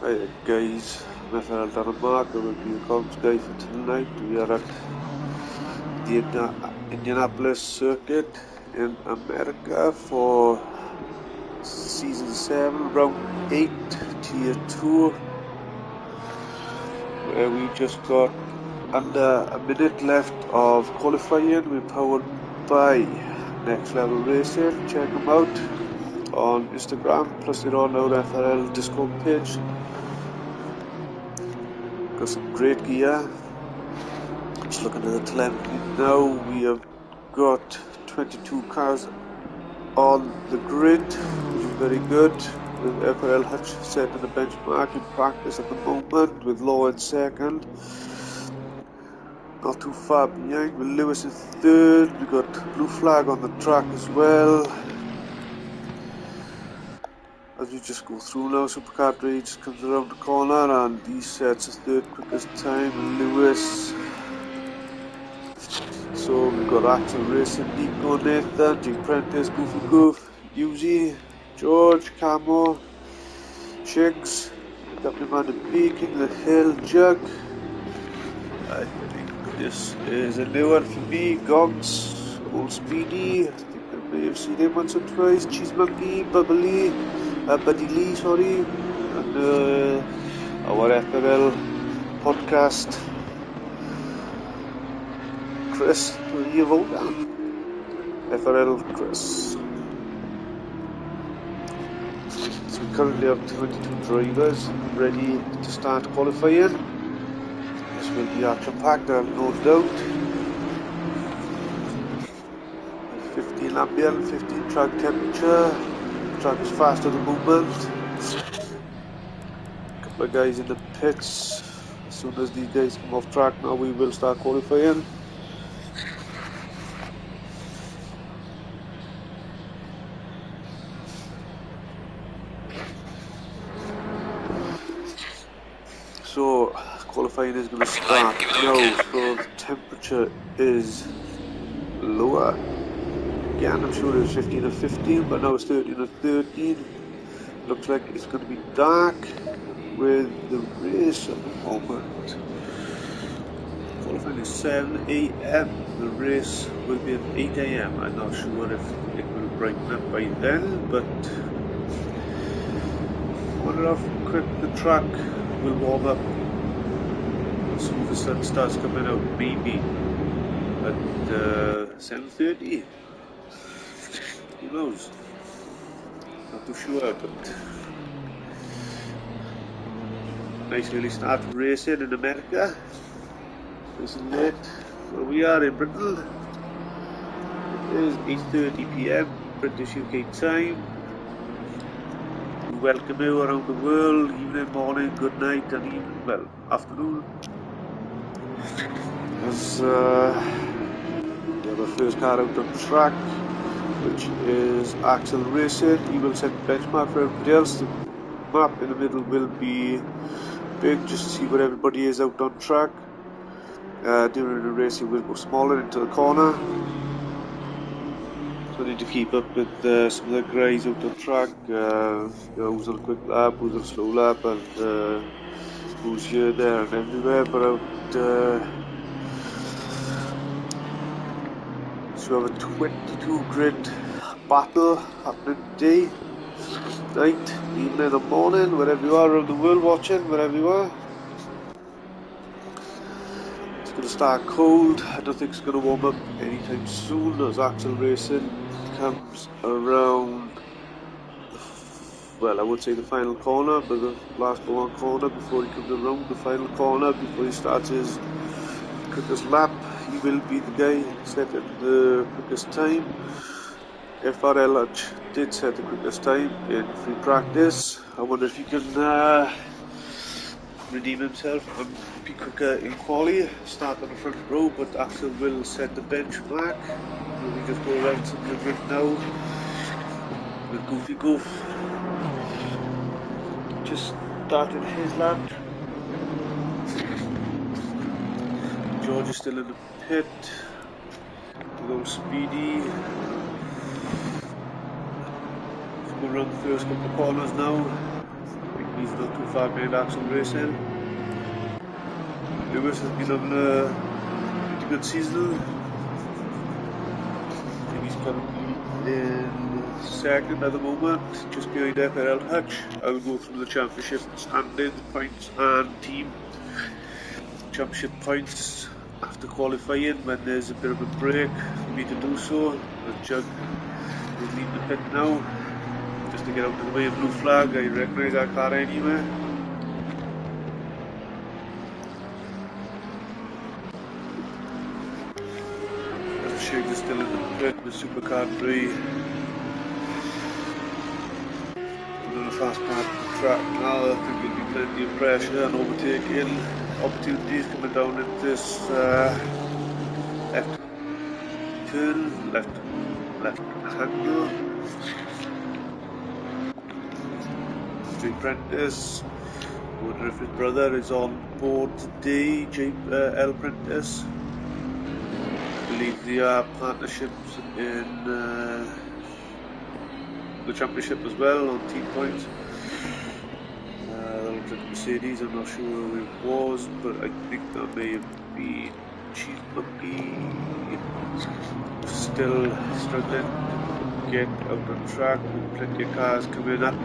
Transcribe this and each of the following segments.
Hi guys, I'm FRL Mark. I will be your comms guy for tonight. We are at the Indianapolis circuit in America for season 7, round 8, tier 2, where we just got under a minute left of qualifying. We're powered by Next Level Racing. Check them out on Instagram, plus they're on our FRL Discord page. Got some great gear. Just looking at the telemetry now, we have got 22 cars on the grid, which is very good, with FRL Hutch setting the benchmark in practice at the moment, with Law in second, not too far behind, with Lewis in third. We got blue flag on the track as well. As we just go through now, Supercar Dre just comes around the corner and he sets his third quickest time, and Lewis. So we've got Axel Racing, Nico, Nathan, Jake Prentice, Goofy Goof, Uzi, George, Camo, Shigs, Deputy Man and B, King of the Hill, Jug. I think this is a new one for me. Gogs, Old Speedy, I think I may have seen him once or twice. Cheese Monkey, Buddy Lee, sorry, and our FRL podcast. Chris, will you vote down? FRL Chris. So we currently have 22 drivers ready to start qualifying. This will be action packed, I have no doubt. 15 ambient, 15 track temperature. The track is fast at the moment. A couple of guys in the pits. As soon as these guys come off track now, we will start qualifying. So qualifying is going to start now, so the temperature is lower. Again, I'm sure it was 15 or 15, but now it's 13 or 13. Looks like it's going to be dark with the race at the moment. Qualifying is 7 AM, the race will be at 8 AM. I'm not sure if it will brighten up by then, but I wonder how quick the track will warm up as soon as the sun starts coming out, maybe at 7:30. Who knows? Not too sure, but nice early start racing in America. Racing late where we are in Britain. It is 8:30 PM British UK time. We welcome you around the world, evening, morning, good night, and even, well, afternoon. As we have our first car out on track, which is Axel Racing. He will set the benchmark for everybody else. The map in the middle will be big just to see where everybody is out on track. During the race he will go smaller into the corner. So I need to keep up with some of the guys out on track. Who's on a quick lap, who's on a slow lap, and who's here, there and everywhere. But out so we have a 22 grid battle happening today, night, evening or morning, wherever you are around the world watching, wherever you are. It's going to start cold. I don't think it's going to warm up anytime soon as Axel Racing comes around, well, I would say the final corner, but the last one corner before he comes around the final corner, before he starts his quickest lap. He will be the guy setting the quickest time. FRL ACC did set the quickest time in free practice. I wonder if he can redeem himself and be quicker in quali. Start on the front row, but Axel will set the benchmark. We just go around some of the grid now with Goofy Goof just started his lap. George is still in the pit. A little speedy. Let's go around the first couple of corners now. I think he's not too far behind Axel Racing. Lewis has been having a pretty good season. I think he's currently in second at the moment, just behind FRL ACC. I'll go through the championship standings, points and team. Championship points after qualifying when there's a bit of a break for me to do so. The Jug is leading the pit now, just to get out of the way of blue flag. I recognise that car anyway. Shiggs is still in the pit with Supercar 3. On the fast part of the track now. I think there'll be plenty of pressure and overtaking opportunities coming down into this left turn, left handle. Street Prentice, wonder if his brother is on board today, L Prentice. I believe they are partnerships in the championship as well on team points. That looks like Mercedes, I'm not sure who it was, but I think that may have been Cheese Monkey. Still struggling to get out on track with plenty of cars coming up.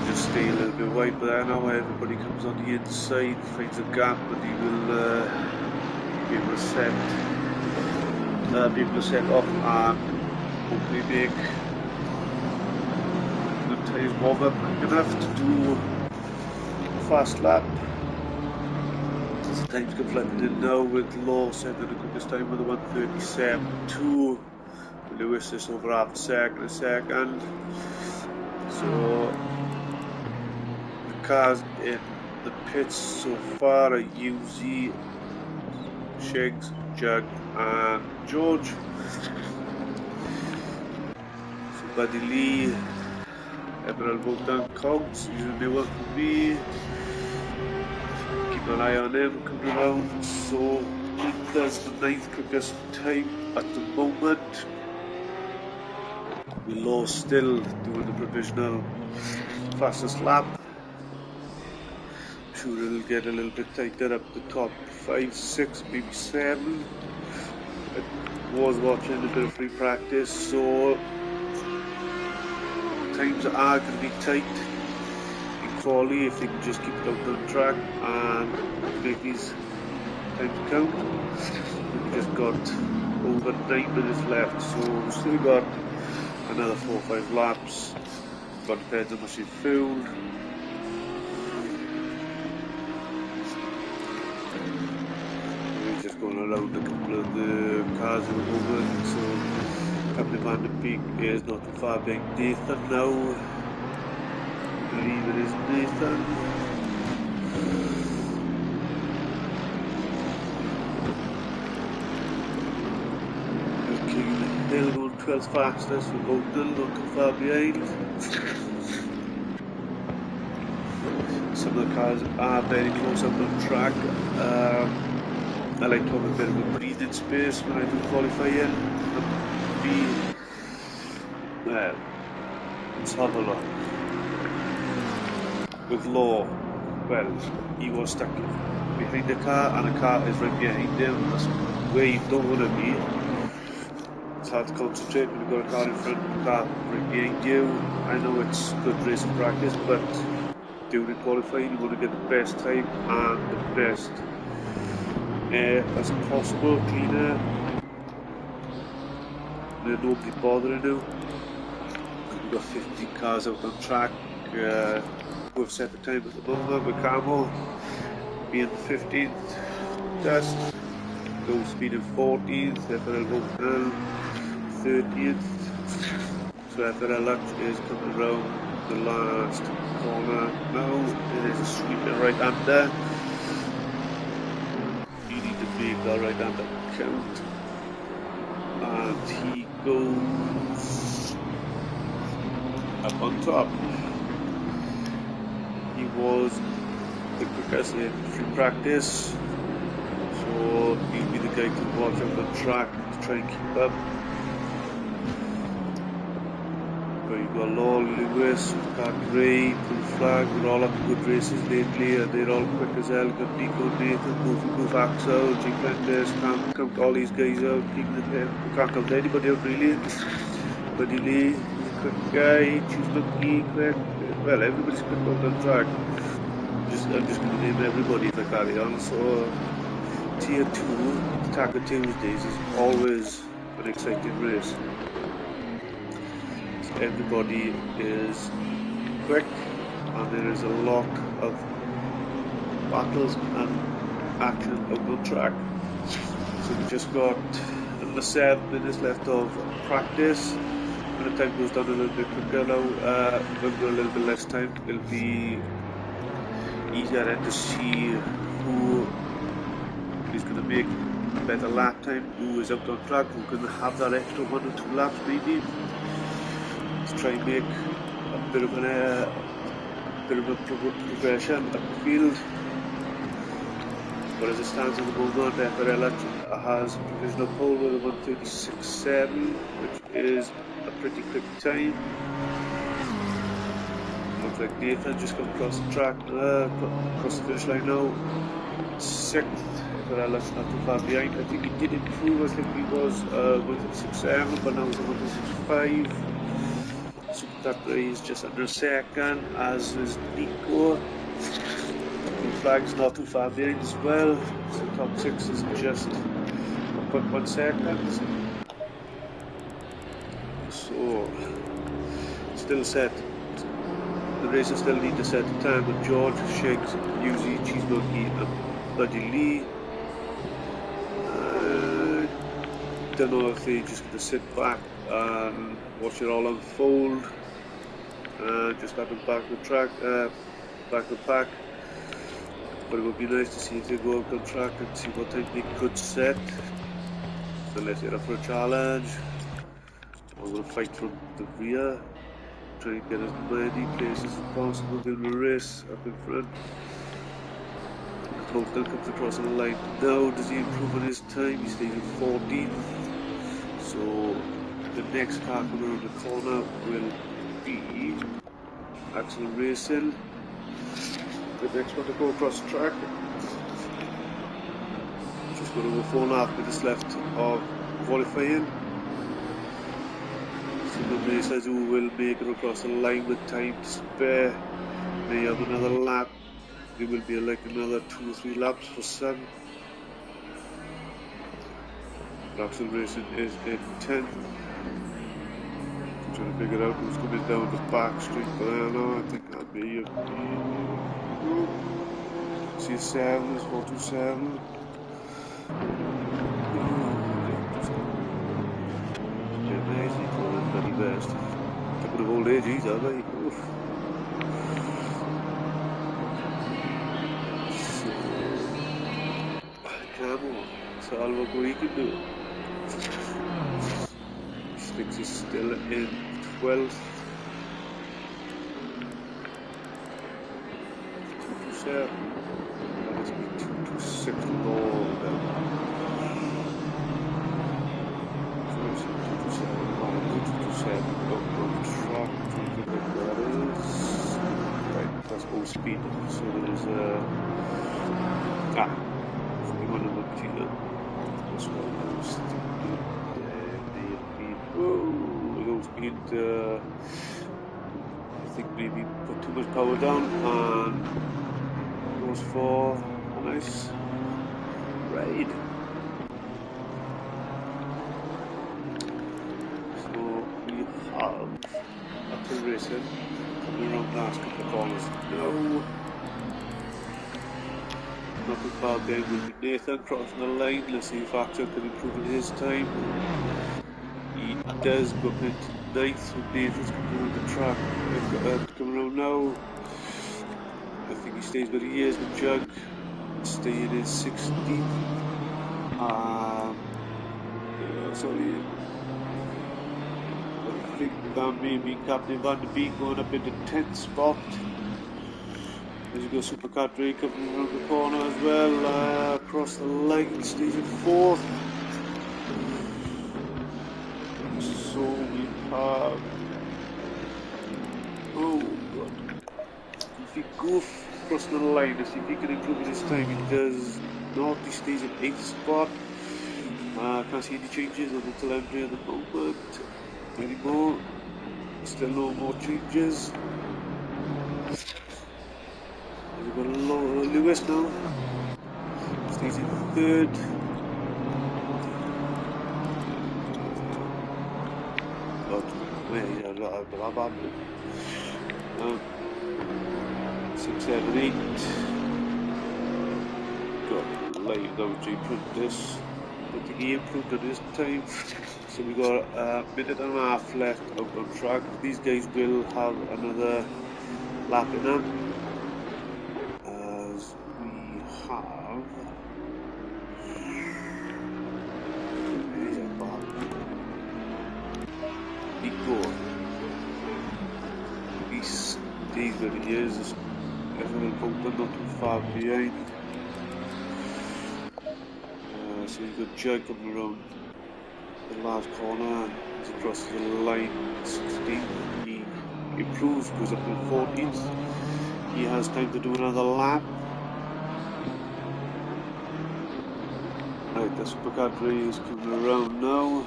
Just stay a little bit wide, but now everybody comes on the inside, finds a gap, and he will be able to set off and hopefully make the tyres warm up enough to do a fast lap. The time's conflicted in now with Law setting the quickest time with a 1:37.2. Lewis is over half a second. So the cars in the pits so far are UZ, Shiggs, Jug and George. So Buddy Lee, Emerald Vodka Cogs, he's a new one for me. Keep an eye on him coming around. So that's the 9th quickest time at the moment. Law still doing the provisional fastest lap. I'm sure it'll get a little bit tighter up the top 5, 6, maybe 7. I was watching a bit of free practice, so times are going to be tight in quali if they can just keep it out on track and make these times count. We've just got over 9 minutes left, so we've still got another 4 or 5 laps, but depends how much you've fueled. We're just going around a couple of the cars at the moment, so Captain Van der Beek is not too far behind Nathan now. I believe it is Nathan. Hill going 12th fastest with Odell not too far behind. Some of the cars are very close up on track. I like to have a bit of a breathing space when I do qualifying. Well, let's have a look. With Law, well, he was stuck behind the car and the car is right behind him. That's where you don't want to be. It's hard to concentrate when you've got a car in front and a car right behind you. I know it's good racing practice, but during qualifying you want to get the best time and the best air as possible, clean air. There's nobody bothering you. We've got 15 cars out on track. We've set the time at the moment with Camo being the 15th test. Low speed in 14th, FRL Vodka 30th. So FRL ACC is coming around the last corner now. It is a sweeping right hander. You need to make that right hander count. And he goes up on top. He was the quickest in free practice. So he'll be the guy to watch on the track to try and keep up. Very got Law, Lewis, Supercar 3, Blue Flag, they're all having good races lately and they're all quick as hell. Got Nico, Nathan, Goofy Goof, Axel, G Prentice, can't count all these guys out, King of the Pit. We can't count anybody out really. Buddy Lee, he's a quick guy, Cheese Monkey, quick. Well, everybody's quick out on track. I'm just going to name everybody if I carry on. So, Tier 2, Taco Tuesdays is always an exciting race. Everybody is quick and there is a lot of battles and action out on track. So we've just got under 7 minutes left of practice. When the time goes down a little bit quicker now, we've got a little bit less time. It'll be easier then to see who is going to make a better lap time, who is out on track, who can have that extra 1 or 2 laps maybe. Let's try and make a bit of a progression up the field. But as it stands at the moment, FRL has a provisional pole with a 1:36.7, which is a pretty quick time. Looks like Nathan just come across the track, across the finish line now. 6th, FRL not too far behind. I think he did improve. I think he was 1:36.7, but now he's 1:36.5. Supercar is just under a second, as is Nico. Blue Flag's not too far behind as well, so top 6 is just a quick 1 second. So, still set. The racers still need to set a time with George, Shiggs, Yuzi, Cheese Monkey, and Buddy Lee. Don't know if they're just going to sit back and watch it all unfold and just have them back on track, back on pack. But it would be nice to see if they go out on track and see what time they could set. So let's get up for a challenge. I'm going to fight from the rear, try and get as many places as possible in the race up in front. Colton comes across the line now. Does he improve on his time? He stays in 14th. So the next car coming around the corner will be Axel Racing. The next one to go across the track. Just got over 4.5 minutes left of qualifying. So the racers who will make it across the line with time to spare may have another lap. There will be like another 2 or 3 laps for some. Axel Racing is in 10th. I'm trying to figure out who's coming down the back street, but I don't know. I think that'll be see 7 is 427. They're nicely going very best. Couple of old ages, are they? Oof. Camo, so I'll look what he can do. Sticks is still in 12th. 227. That must be 226 to go down. 227 up on track. That is right, that's all speed. So there's one of the Tequila. This one goes speed, I think maybe put too much power down and goes for a nice ride. So we have Axel Racing coming around the last couple of corners now. Not too far behind will be Nathan crossing the line. Let's see if Axel can improve in his time. He does go up into 9th with Nathan's coming around the track. Coming around now. I think he stays where he is with Jug. Staying in 16th. So I think that may be Captain Van de Beek going up into 10th spot. As you go, Supercar Drake coming around the corner as well, across the line, stays in 4th. So we have Oh god. If he goof crossing the line, if he can improve his time, he does not. He stays in 8th spot. Can't see any changes on the telemetry at the moment anymore. Still no more changes. We've got Lewis now. Stays in 3rd. God, where a lot of bad. 6, 7, 8. Got light now to improve this. I think he improved on his time. So we got a minute and a half left out on track. These guys will have another lap in them, as we have. Where's that Bob? Nico. He stays where he is. Everyone Bolton not too far behind. So we've got Jug coming around the last corner. He's across the line. 16. He improves, goes up to 14th. He has time to do another lap. Right, the supercar drive is coming around now.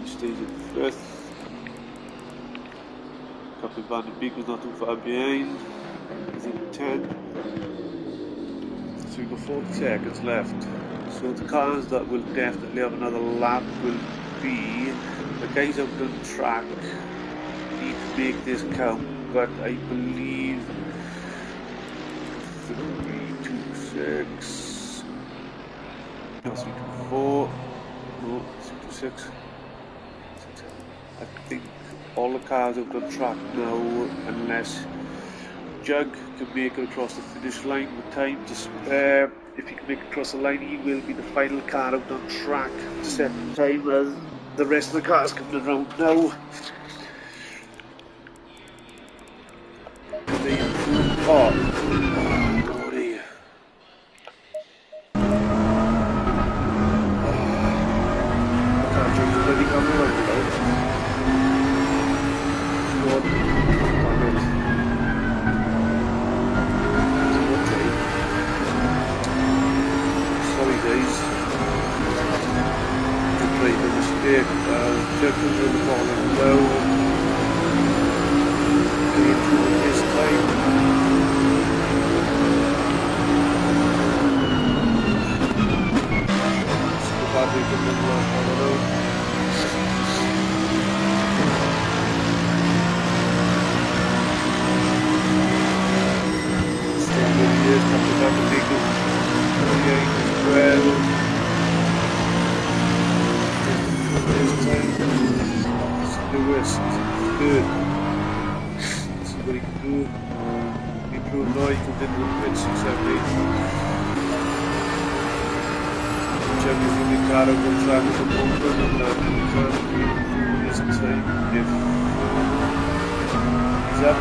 He stays in 5th. Captain Van de Beek is not too far behind. He's in 10th. So we've got 40 seconds left. So the cars that will definitely have another lap will be the guys out on track. Need to make this count, but I believe 326, no, 324, no, 326. I think all the cars out on track now, unless Jug can make it across the finish line with time to spare. If he can make it across the line, he will be the final car out on track to set the time, as the rest of the cars coming around now. They improve. Oh, Lordy. I can't change the bloody camera right now. God, damn it. Sorry guys, just made a mistake. Checking in the corner now, going through his time. So bad we can move on now. Staying with you, Captain Van de Beek as well. Lewis, good. See what he can do. Improve now, he comes into the pit 6, 7, 8. Jug is in the car out on track at the moment, and he can't be improving his time if he's up.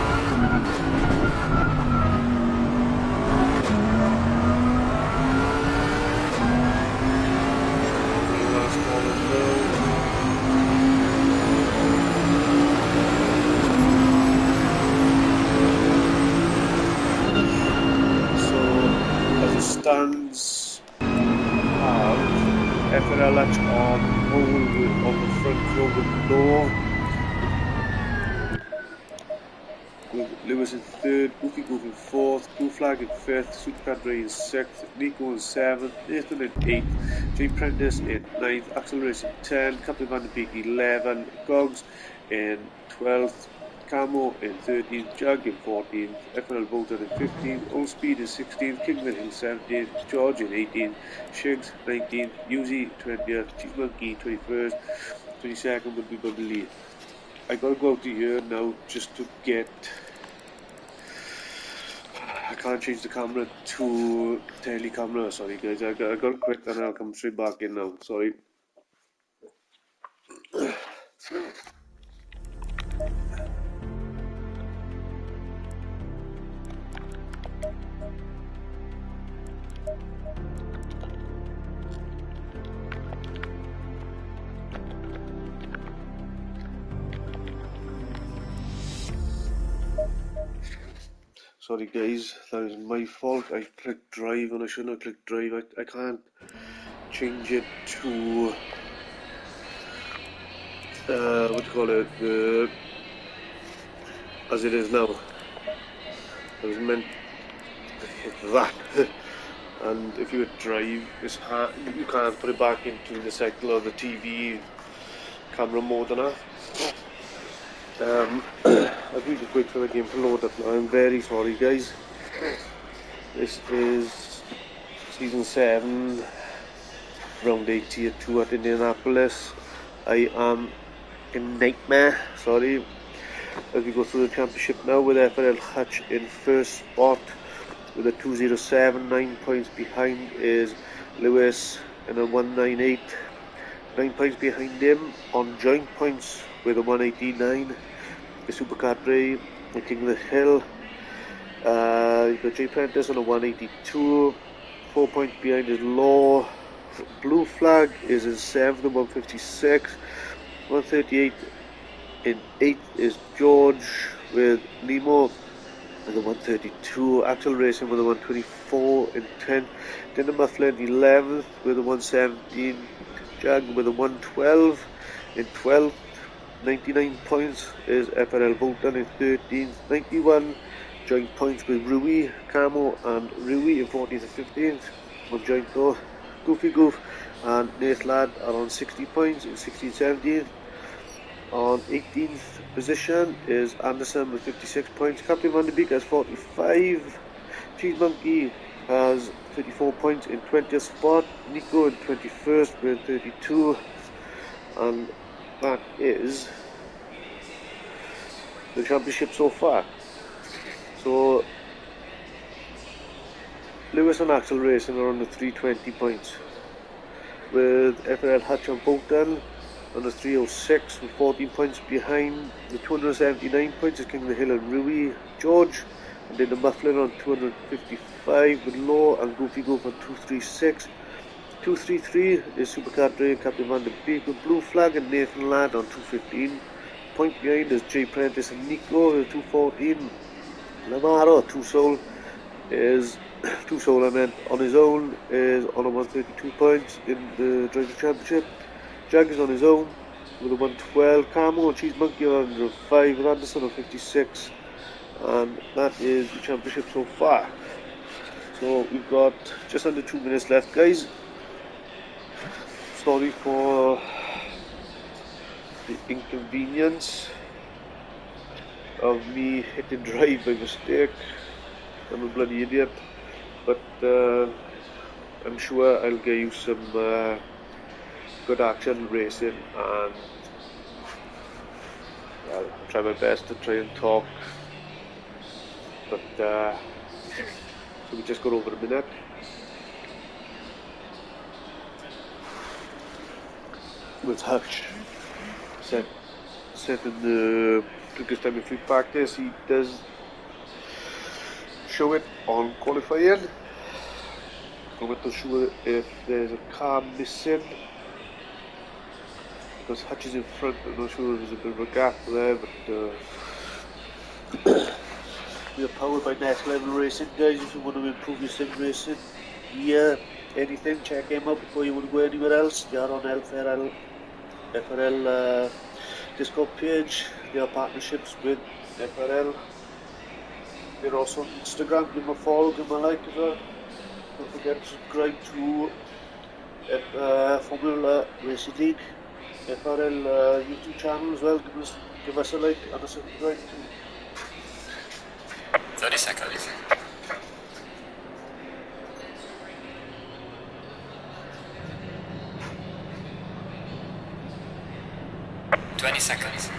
Last corner now. Stands have FRL ACC on hold on the front row with Law. Lewis in 3rd, Goofy Goof in 4th, Blue Flag in 5th, Supercar Dre in 6th, Nico in 7th, Nathan in 8th, Jay Prentice in 9th, Axel Race in 10th, Captain Van de Beek 11th, Gogs in 12th, Camo in 13th, Jug in 14th, FNL Bolton in 15th, Old Speed in 16th, Kingman in 17th, George in 18th, Shigs 19th, Uzi 20th, Cheese Monkey 21st, 22nd would be Bubbly. I gotta go out to here now just to get. I can't change the camera to tele camera, sorry guys, I gotta quit and I'll come straight back in now, sorry. Sorry guys, that is my fault. I clicked drive and I shouldn't have clicked drive. I can't change it to what do you call it, as it is now. I was meant to hit that. And if you hit drive, it's hard, you can't put it back into the cycle or the TV camera mode and that. I've really just wait for the game to load up now. I'm very sorry guys. This is season 7, round 8, tier 2 at Indianapolis. I am in nightmare, sorry. As we go through the championship now with FRL Hutch in first spot with a 207, 9 points behind is Lewis in a 198, 9 points behind him on joint points with a 189 is Supercar Bray, the King of the Hill. You've got J Prentice on a 182, 4 points behind is Law. Blue Flag is in 7th, 156, 138 in 8th is George with Limo with a 132, Axel Racing with a 124 in 10th, Dinner Muffler in 11th with a 117, Jag with a 112 in 12th, 99 points is FRL Bolton in 13th, 91 joint points with Rui, Camo and Rui in 14th and 15th, on joint though, Goofy Goof and Nath Ladd are on 60 points in 16th, 17th. On 18th position is Anderson with 56 points, Captain Van der Beek has 45, Cheese Monkey has 34 points in 20th spot, Nico in 21st with 32, and that is the championship so far. So Lewis and Axel Racing are on the 320 points, with FRL Hutch and Bolton on the 306 with 14 points behind. The 279 points is King of the Hill and Rui, George, and then the Muffler on 255 with Law and Goofy Goof on 236. 233 is Supercar Dre and Captain Van der Beek with Blue Flag and Nathan Ladd on 215. Point behind is J Prentice and Nico with 214. Lamaro, Two Soul on his own is on a 132 points in the Driver Championship. Jag is on his own with a 112, Camo and Cheese Monkey on 105, with Anderson on 56, and that is the championship so far. So we've got just under 2 minutes left guys. Sorry for the inconvenience of me hitting drive by mistake. I'm a bloody idiot, but I'm sure I'll get you some good action racing, and I'll try my best to try and talk, but so we just got over a minute. With Hutch set in the quickest time in free practice, he does show it on qualifying. I'm not sure if there's a car missing, because Hutch is in front. I'm not sure if there's a bit of a gap there, but we are powered by Next Level Racing guys. If you want to improve your sim racing, anything, check him out before you want to go anywhere else. They are on FRL Discord page. They are partnerships with FRL. They're also on Instagram. Give them a follow, give them a like as well. Don't forget to subscribe to Formula Racing League FRL YouTube channel as well. Give us a like and a subscribe too. 30 seconds. 20 seconds.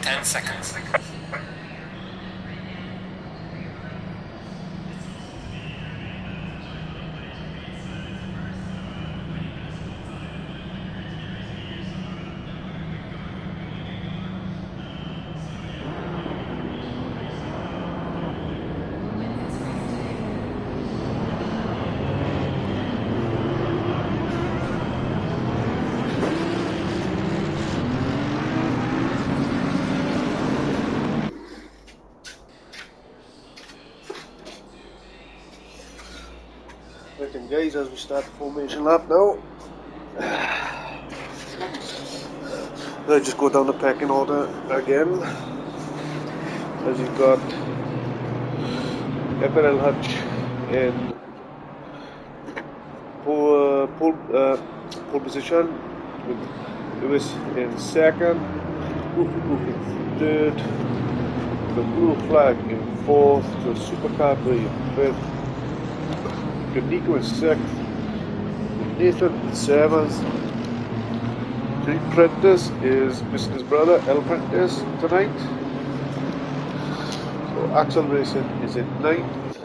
10 seconds. 10 second, guys, as we start the formation lap now. I just go down the pecking order again. As you've got FRL Hutch in pole position, with Lewis in second, Goofy in third, the blue flag in fourth, the supercar in fifth, Nico in sixth, Nathan in seventh. The apprentice is missing his brother, El Prentice, tonight. So Axel Racing is in ninth.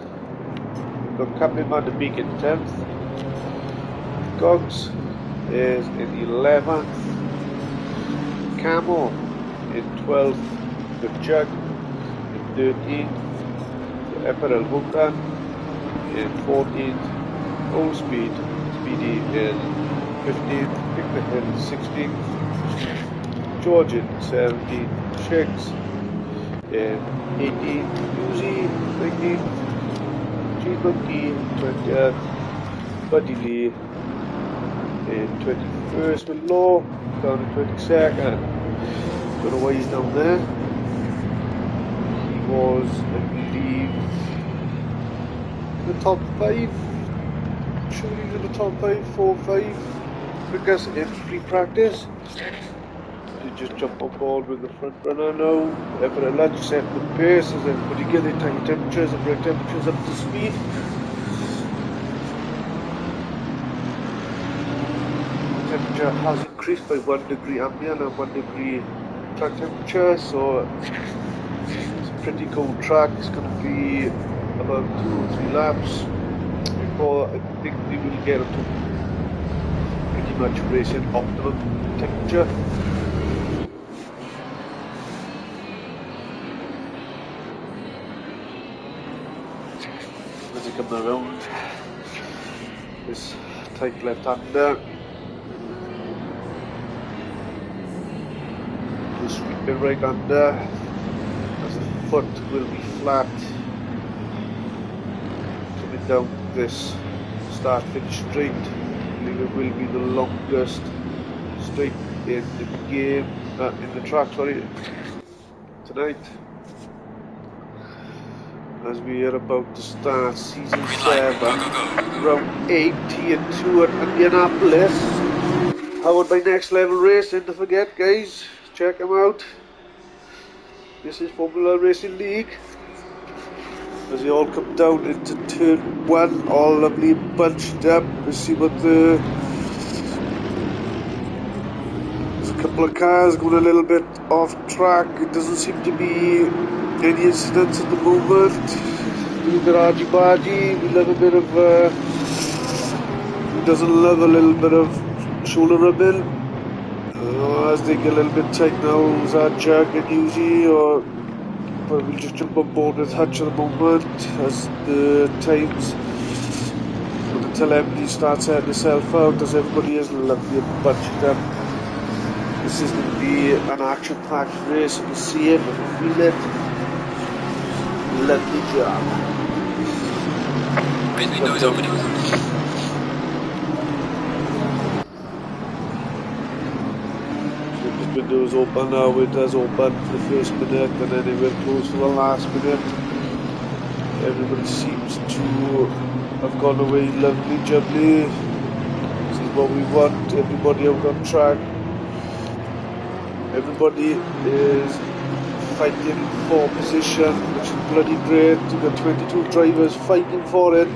We've got Captain Van de Beek in 10th. Gogs is in 11th. Camo in 12th. The Jug in 13th. The FRL Vodka in 14th. Old Speed, Speedy in 15th. Pick the Hill in 16th. George in 17th. Shiggs in 18th. Uzi 19th. G-Monkey 20th. Buddy Lee in 21st. With Law down in 22nd. Don't know why he's down there. He was, I believe, in the top 5. I'm sure he was in the top 5, 4, 5. Because in free practice, you just jump on board with the front runner now. FRL ACC set the pace as everybody get their tank temperatures and brake temperatures up to speed. Temperature has increased by 1 degree ambient and 1 degree track temperature, so it's a pretty cold track. It's going to be about 2 or 3 laps before I think we will get up to pretty much racing optimum temperature. As I come around this tight left hander, to sweep it right under, as the foot will be flat coming down this start finish straight. I believe it will be the longest straight in the game, in the track, sorry, tonight. As we are about to start season 7, round 8, tier 2 at Indianapolis. Powered by Next Level Racing, don't forget, guys, check them out. This is Formula Racing League. As they all come down into turn 1, all lovely bunched up. We see what there's a couple of cars going a little bit off track. It doesn't seem to be any incidents at the moment. A little bit argy-bargy. We love a bit of who doesn't love a little bit of shoulder rubbing? As they get a little bit tight now, is that Jug and Uzi, or but we'll just jump on board with Hutch at the moment as the times until everybody starts setting itself out, as everybody is lovely and bunched up. This is going to be an action-packed race. You can see it, you can feel it. Lovely job. Main window is opening. The window is open now. It does open for the first minute and then it will close for the last minute. Everybody seems to have gone away lovely jubbly. This is what we want. Everybody out on track. Everybody is fighting for position, which is bloody great. We've got 22 drivers fighting for it,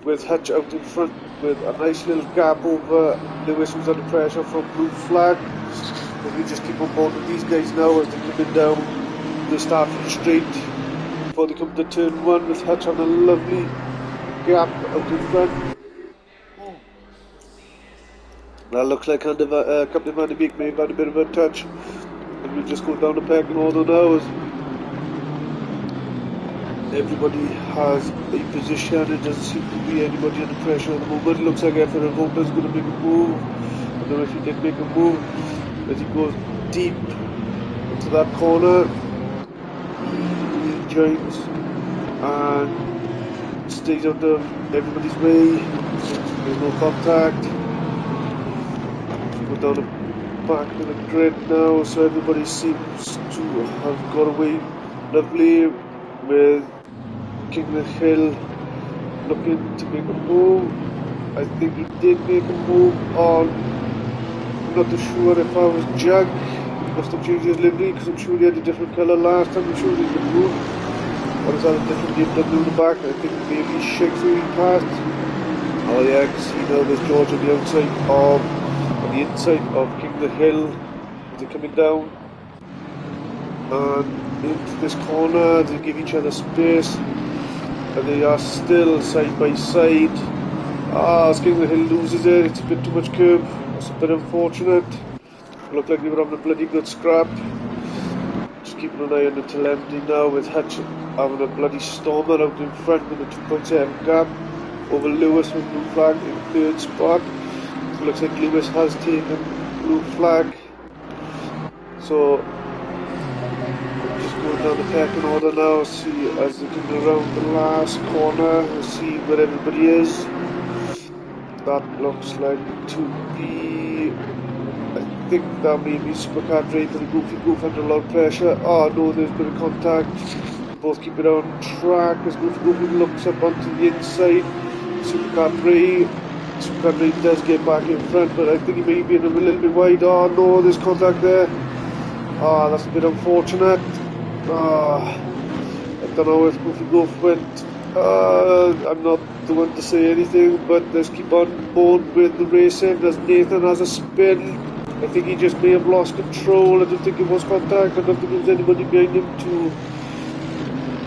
with Hutch out in front with a nice little gap over Lewis, who's under pressure from blue flag. But we just keep on board with these guys now as they're coming down the start from straight before they come to turn 1, with Hutch on a lovely gap out in front. That looks like Captain Van de Beek may have had a bit of a touch. And we'll just go down the pecking order now as everybody has a position. It doesn't seem to be anybody under pressure at the moment. It looks like FRL Vodka is going to make a move. I don't know if he did make a move as he goes deep into that corner. He joins and stays out of everybody's way. There's no contact. Go down the back of the grid now, so everybody seems to have got away lovely, with King of the Hill looking to make a move. I think he did make a move on, I'm not too sure if I was Jug. He must have changed his livery, because I'm sure he had a different colour last time. I'm sure he did move. Or is that a different BMW in the back? I think maybe Shiggs who he passed. Oh yeah, I can see now there's George on the outside of, on the inside of King of the Hill. They're coming down and into this corner. They give each other space, and they are still side by side. As King of the Hill loses it, it's a bit too much curb. That's a bit unfortunate. Looked like they were having a bloody good scrap. Just keeping an eye on the telemetry now, with Hutch having a bloody stormer out in front with a 2.7 gap over Lewis with blue flag in third spot. So it looks like Lewis has taken blue flag. So just going down the pecking order now, see as they come around the last corner, we'll see where everybody is. That looks like to be, I think that may be Supercar Draper and Goofy Goof under a lot of pressure. Oh no, there's a bit of contact. Both keep it on track as Goofy Goof looks up onto the inside. Supercar Dre does get back in front, but I think he may be a little bit wide. Oh no, there's contact there. Ah, that's a bit unfortunate. I don't know if Goofy Goof went. I'm not the one to say anything, but let's keep on board with the racing as Nathan has a spin. I think he just may have lost control. I don't think it was contact. I don't think there was anybody behind him to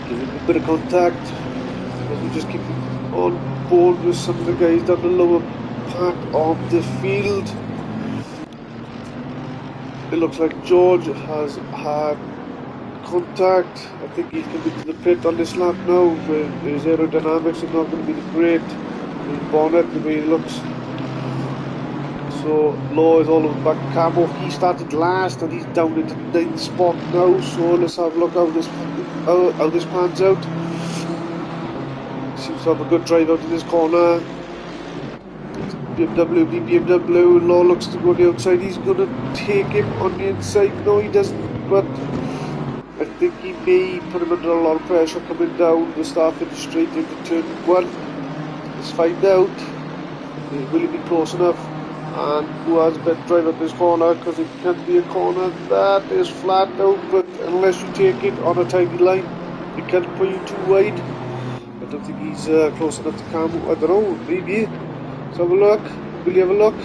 give him a bit of contact. But we just keep on board with some of the guys down the lower part of the field. It looks like George has had contact. I think he's coming to the pit on this lap now, with his aerodynamics are not going to be great. His bonnet, the way he looks. So Law is all over the back of Camo. He started last and he's down into the 9th spot now. So let's have a look how this pans out. Seems to have a good drive out in this corner. BMW. Law looks to go on the outside. He's going to take him on the inside. No, he doesn't. But I think he may put him under a lot of pressure coming down the start-finish straight into turn 1. Let's find out. Will he be close enough? And who has a better drive at this corner? Because it can be a corner that is flat out, but unless you take it on a tiny line, it can put you too wide. I don't think he's close enough to Camo. I don't know, maybe. Let's have a look. Will you have a look?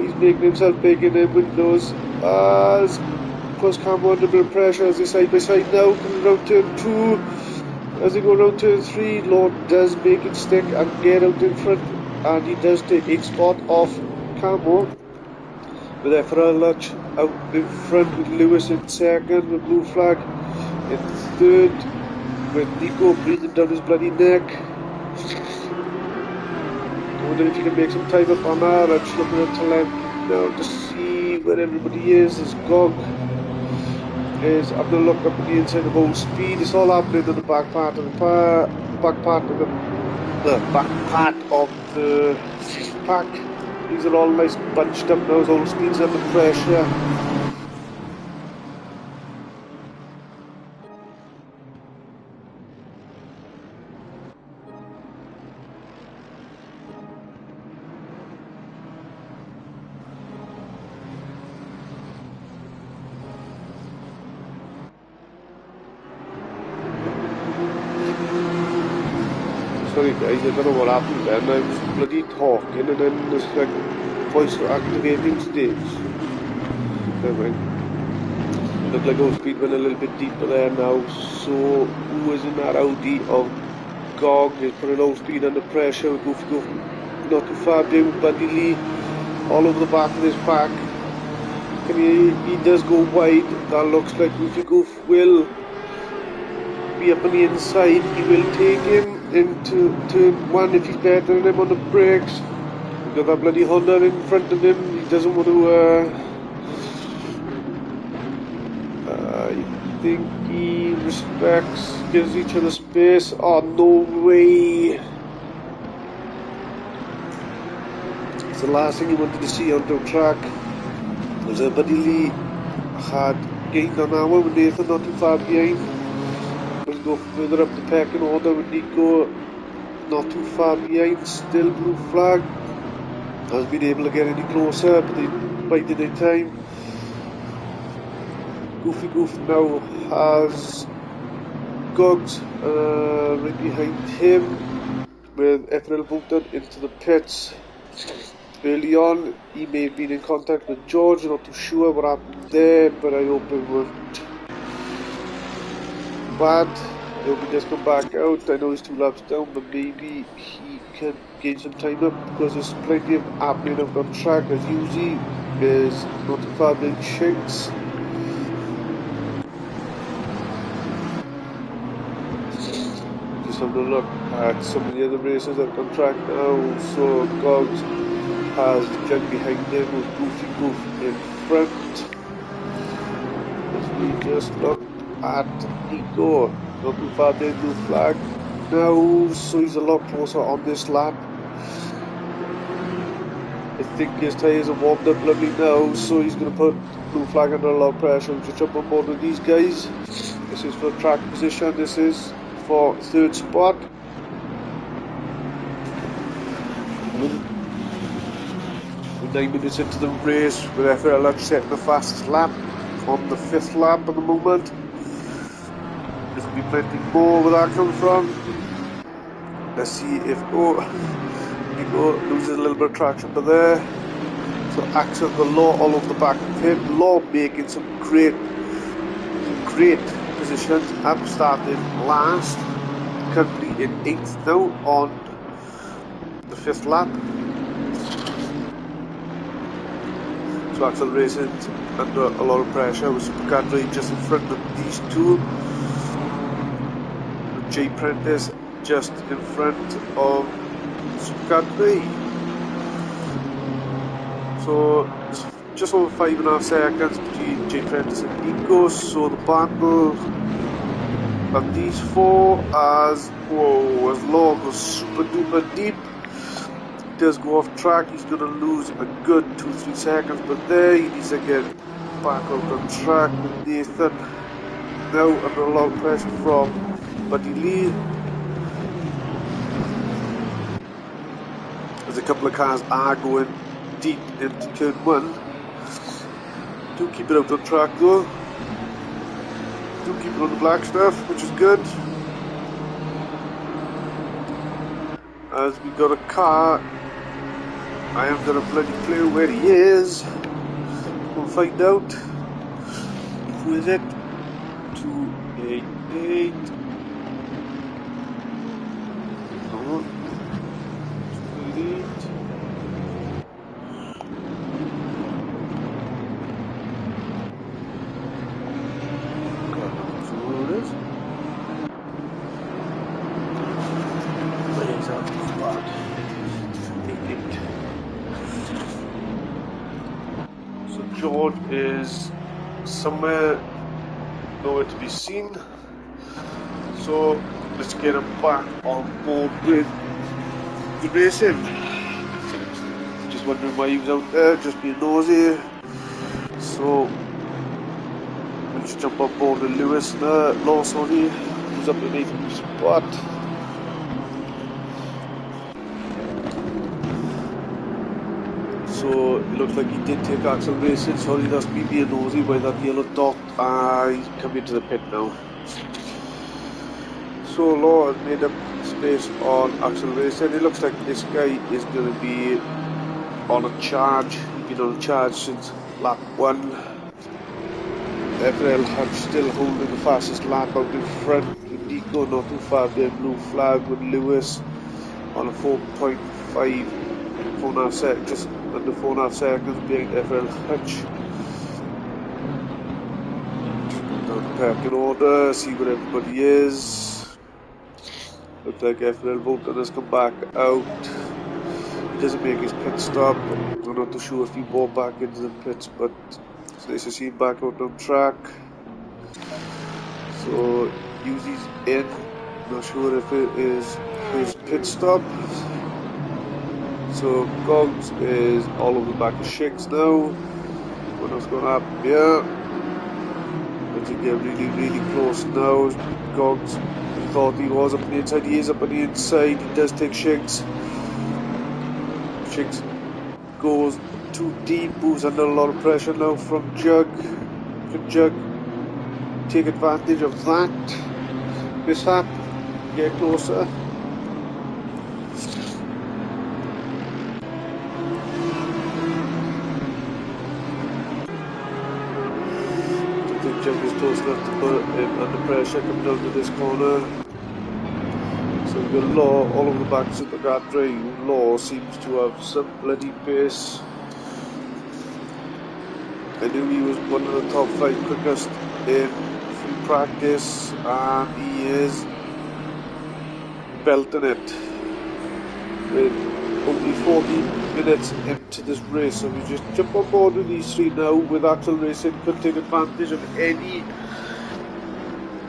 He's making himself big in the windows. As puts Camo under a bit of pressure as they side by side now, coming around turn 2. As they go around turn 3, Lord does make it stick and get out in front, and he does take a spot off Camo, with FRL ACC out in front, with Lewis in second, with blue flag in third, with Nico breathing down his bloody neck. I wonder if he can make some time up on that. I'm just looking at telemetry now to see where everybody is. As Gog is having a look up at the inside of Old Speed. It's all happening in the back part of the back part of the pack. These are all nice bunched up now as Old Speed's under pressure. Sorry guys, I don't know what happened then. I was bloody talking and then this like voice activating stage. Never mind. Looked like Old Speed went a little bit deeper there now. So who is in that Audi of Gog is putting Old Speed under pressure. Goofy Goof not too far down with Buddy Lee all over the back of this pack. And he does go wide. That looks like Goofy Goof will be up on the inside. He will take him into turn 1 if he's better than him on the brakes. We've got that bloody Honda in front of him. He doesn't want to think he gives each other space. Oh, no way. It's the last thing you wanted to see on the track. Was Buddy Lee had gained on hour with Nathan not too far behind. We'll go further up the pecking order with Nico not too far behind, still blue flag. Hasn't been able to get any closer, but they bided their time. Goofy Goof now has Gogs right behind him, with FRL bolted into the pits. Early on, he may have been in contact with George, not too sure what happened there, but I hope it wasn't bad. I hope he does come back out. I know he's 2 laps down, but maybe he can gain some time up, because there's plenty of happening out on track as usually. There's not too far behind Shinks. Just having a look at some of the other racers that are on track now. So Gogs has Jug behind him with Goofy Goof in front. As we just look at Nico, not too far behind blue flag now, so he's a lot closer on this lap. I think his tyres are warmed up lovely now, so he's going to put blue flag under a lot of pressure to jump on board with these guys. This is for track position, this is for 3rd spot. We're 9 minutes into the race with FRL ACC setting the fastest lap on the 5th lap at the moment. There's going to be plenty more where that comes from. Let's see if Nico loses a little bit of traction to there. So Axel the Law all over the back of him. Law making some great positions. I'm starting last, currently in 8th now on the 5th lap. So Axel racing under a lot of pressure with Supercadre just in front of these two. Jay Prentice just in front of Supercadre. So it's just over 5.5 seconds between Jay Prentice and Nico. So the battle of these four as Law goes super duper deep. Does go off track, he's going to lose a good 2-3 seconds, but there he needs to get back out on track with Nathan. Now under a lot of pressure from Buddy Lee. As a couple of cars are going deep into turn 1. Do keep it out on track though. Do keep it on the black stuff, which is good. As we got a car, I haven't got a bloody clue where he is. We'll find out. Who is it? 288. Come on. 288. God, that's who it is. Where's our spot? 288. George is somewhere nowhere to be seen, so let's get him back on board with the racing. Just wondering why he was out there, just being nosy. So let's jump on board with Lewis Lawson, who's up in 8th spot. So it looks like he did take Axel racing, sorry that's me being nosy by that yellow dot. He's come into the pit now. So Law has made up space on Axel racing. It looks like this guy is going to be on a charge. He's been on a charge since lap 1. FRL Hutch still holding the fastest lap out in front with Nico not too far behind blue flag with Lewis on a 4.5 seconds, just under 4.5 seconds behind FRL Hutch. Down the pecking order, see where everybody is. Looks like FRL Volton has come back out. He doesn't make his pit stop. I'm not too sure if he bought back into the pits, but it's nice to see him back out on track. So Uzi's in, not sure if it is his pit stop. So Gogs is all over the back of Shiggs now. What else going to happen here? As you get really close now, Gogs thought he was up on the inside, he is up on the inside, he does take Shiggs. Shiggs goes too deep, moves under a lot of pressure now from Jug. Can Jug take advantage of that mishap, get closer? Jug is close enough to put him under pressure coming down to this corner. So we've got Law all over the back of Supercar Drive. Law seems to have some bloody pace. I knew he was one of the top 5 quickest in free practice, and he is belting it with only 40 minutes into this race. So we just jump on board with these three now with Axel Racing. Could take advantage of any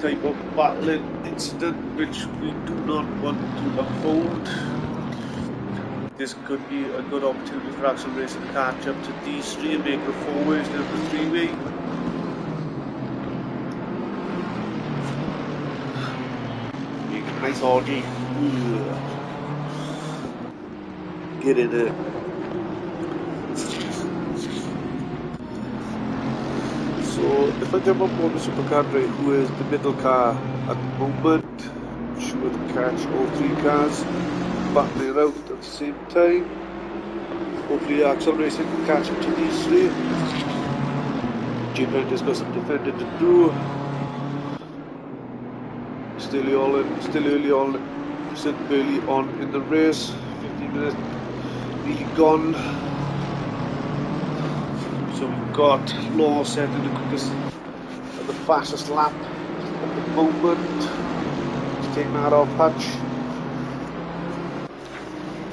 type of battling incident which we do not want to unfold. This could be a good opportunity for Axel Racing to catch up to these three and make the four-ways down the three-way. Make a nice orgy. Get in it. So if I jump on board the Supercar Drive, who is the middle car at the moment, should catch all three cars battling out at the same time. Hopefully Axel Racing can catch up to these three. G3 has got some defending to do. Still early on in the race. 15 minutes really gone. So we've got Law setting the quickest and the fastest lap at the moment. He's taking that off Hutch.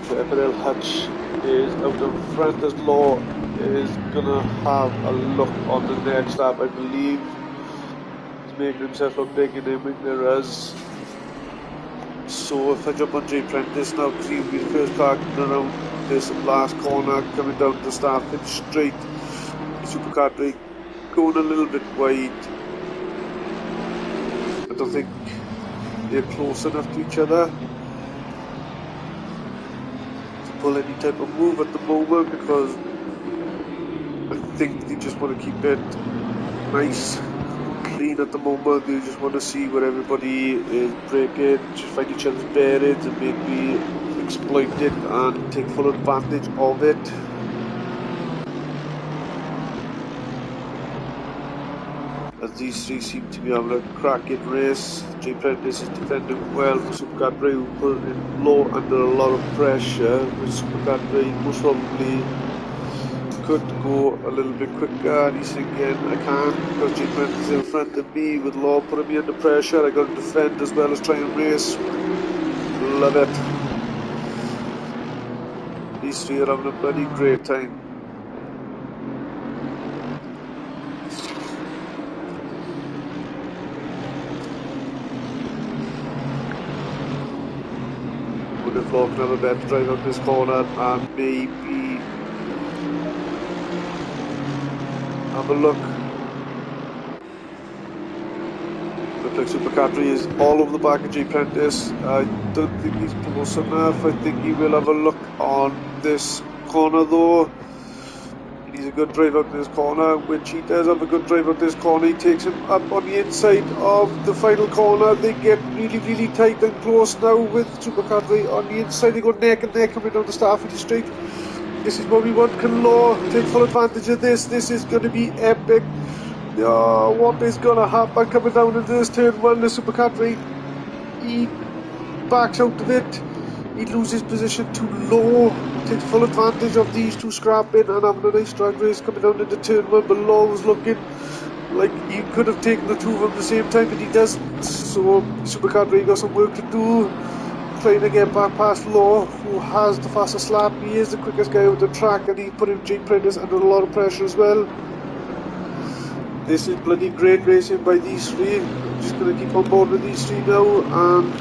So FRL Hutch is out in front as Law is gonna have a look on the next lap, I believe. He's making himself look big in the wing mirrors. So if I jump on Jay Prentice now, because he'll be the first car coming around this last corner, coming down the start pitch straight. Supercar Drake going a little bit wide. I don't think they're close enough to each other to pull any type of move at the moment, because I think they just want to keep it nice, clean at the moment. They just want to see where everybody is braking, just find each other's bearings and maybe exploit it and take full advantage of it. As these three seem to be having a cracking race. J Prentice is defending well for Supercar Drive, putting Law under a lot of pressure, which Supercar Drive most probably could go a little bit quicker, and he's thinking, I can't, because J Prentice is in front of me with Law putting me under pressure. I got to defend as well as try and race. Love it. These three are having a bloody great time. If Law can have a better drive out this corner and maybe have a look. Looks like Supercar Drive is all over the back of J Prentice. I don't think he's close enough. I think he will have a look on this corner though. He needs a good drive out this corner, which he does have a good drive out this corner. He takes him up on the inside of the final corner. They get really tight and close now with Supercar Drive on the inside. They go neck and neck coming down the Starfleet straight. This is what we want. Can Law take full advantage of this? This is going to be epic. What is going to happen coming down into this turn one? The Supercar Drive, he backs out of it. He loses position too low, takes full advantage of these two scrapping and having a nice drag race coming down into turn one, but Law was looking like he could have taken the two of them at the same time, but he doesn't. So Supercar Drive got some work to do, trying to get back past Law, who has the fastest lap. He is the quickest guy out the track, and he's putting Jake Prentice under a lot of pressure as well. This is bloody great racing by these three. I'm just going to keep on board with these three now, and